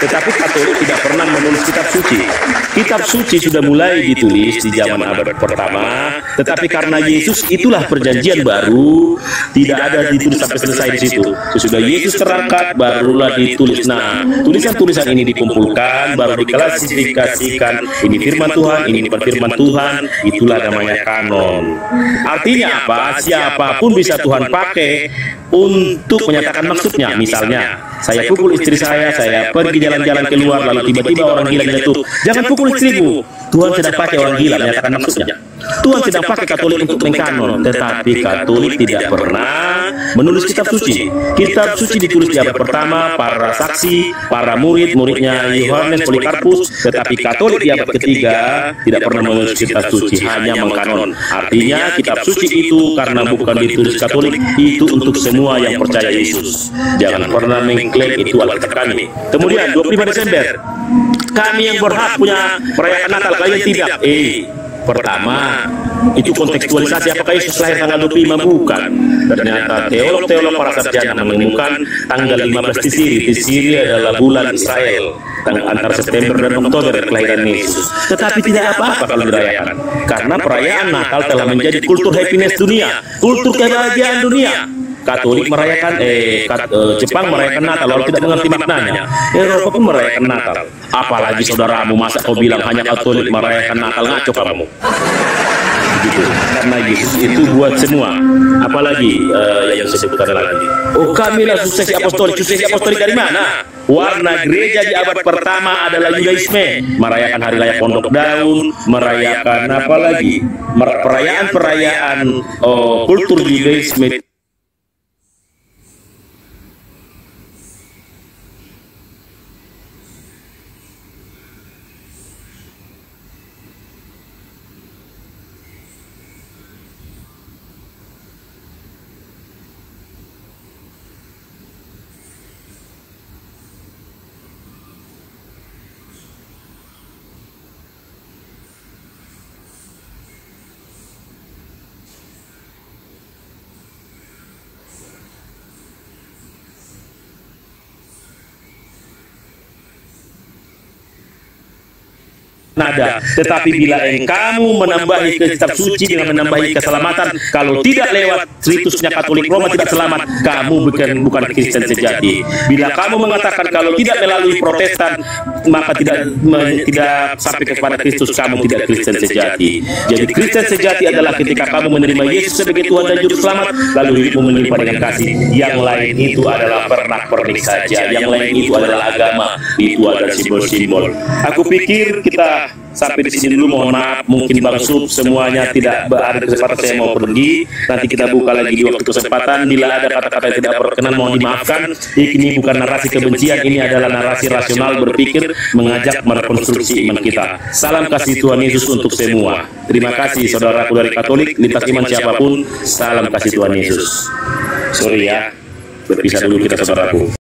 tetapi Katolik tidak pernah menulis kitab suci. Kitab suci sudah mulai ditulis di zaman abad pertama, tetapi karena Yesus itulah perjanjian baru, tidak ada ditulis sampai selesai di situ. Sesudah Yesus terangkat barulah ditulis. Nah, tulisan-tulisan ini dikumpulkan baru diklasifikasikan. Ini firman Tuhan, ini firman Tuhan, itulah namanya kanon. Artinya apa? Siapapun bisa Tuhan pakai untuk menyatakan maksudnya. Misalnya, saya pukul istri saya pergi jalan-jalan keluar, lalu tiba-tiba orang gila jatuh. Jangan pukul istrimu. Tuhan sedang pakai orang gila menyatakan maksudnya. Tuhan sedang pakai Katolik untuk mengkanon, tetapi Katolik tidak pernah menulis kitab suci. Kitab suci ditulis di abad pertama, para saksi, para muridnya Yohanes Polikarpus, tetapi Katolik di abad ketiga tidak pernah menulis kitab suci, hanya mengkanon. Artinya kitab suci itu karena bukan ditulis Katolik, itu untuk semua yang percaya Yesus. Jangan pernah mengklaim itu Alkitab kami. Kemudian 25 Desember, kami yang berhak punya perayaan Natal, kalian tidak. Pertama, itu kontekstualisasi apakah Yesus lahir tanggal 25? Bukan. Ternyata teolog-teolog para sarjana menemukan tanggal 15 Tisiri adalah bulan Israel, antara September dan Oktober kelahiran Yesus. Tetapi tidak apa-apa kalau dirayakan, karena perayaan Natal telah menjadi kultur happiness dunia, kultur kebahagiaan dunia. Katolik merayakan, Jepang merayakan Natal lalu tidak mengerti maknanya. Eropa pun merayakan Natal. Apalagi saudaramu, masa kau bilang hanya Katolik merayakan Natal? Ngaco kamu. Gitu. Karena Yesus itu buat semua. Apalagi yang disebutkan lagi. Oh, kamilah suksesi apostolik. Suksesi apostolik dari mana? Warna gereja di abad pertama adalah Yudaisme, merayakan hari raya Pondok Daun, merayakan apa lagi? Perayaan-perayaan kultur Yudaisme. ada. Tetapi bila kamu menambahi kitab suci dengan menambahi keselamatan, kalau tidak lewat ritusnya Katolik Roma tidak selamat, kamu bukan Kristen sejati. Bila kamu mengatakan kalau tidak melalui Protestan maka tidak sampai kepada Kristus, kamu tidak Kristen sejati. Jadi Kristen sejati adalah ketika kamu menerima Yesus sebagai Tuhan dan Juru Selamat, lalu hidupmu melimpah dengan kasih. Yang lain itu adalah pernak-pernik saja. Yang lain itu adalah agama. Itu adalah simbol-simbol. Aku pikir kita sampai di sini dulu. Mohon maaf, mungkin Bang Sub semuanya tidak ada kesempatan, saya mau pergi. Nanti kita buka lagi di waktu kesempatan. Bila ada kata-kata yang tidak berkenan, mohon dimaafkan. Ini bukan narasi kebencian, ini adalah narasi rasional berpikir, mengajak merekonstruksi iman kita. Salam kasih Tuhan Yesus untuk semua. Terima kasih saudaraku dari Katolik, lintas iman siapapun. Salam kasih Tuhan Yesus. Sorry ya, berpisah dulu kita saudaraku.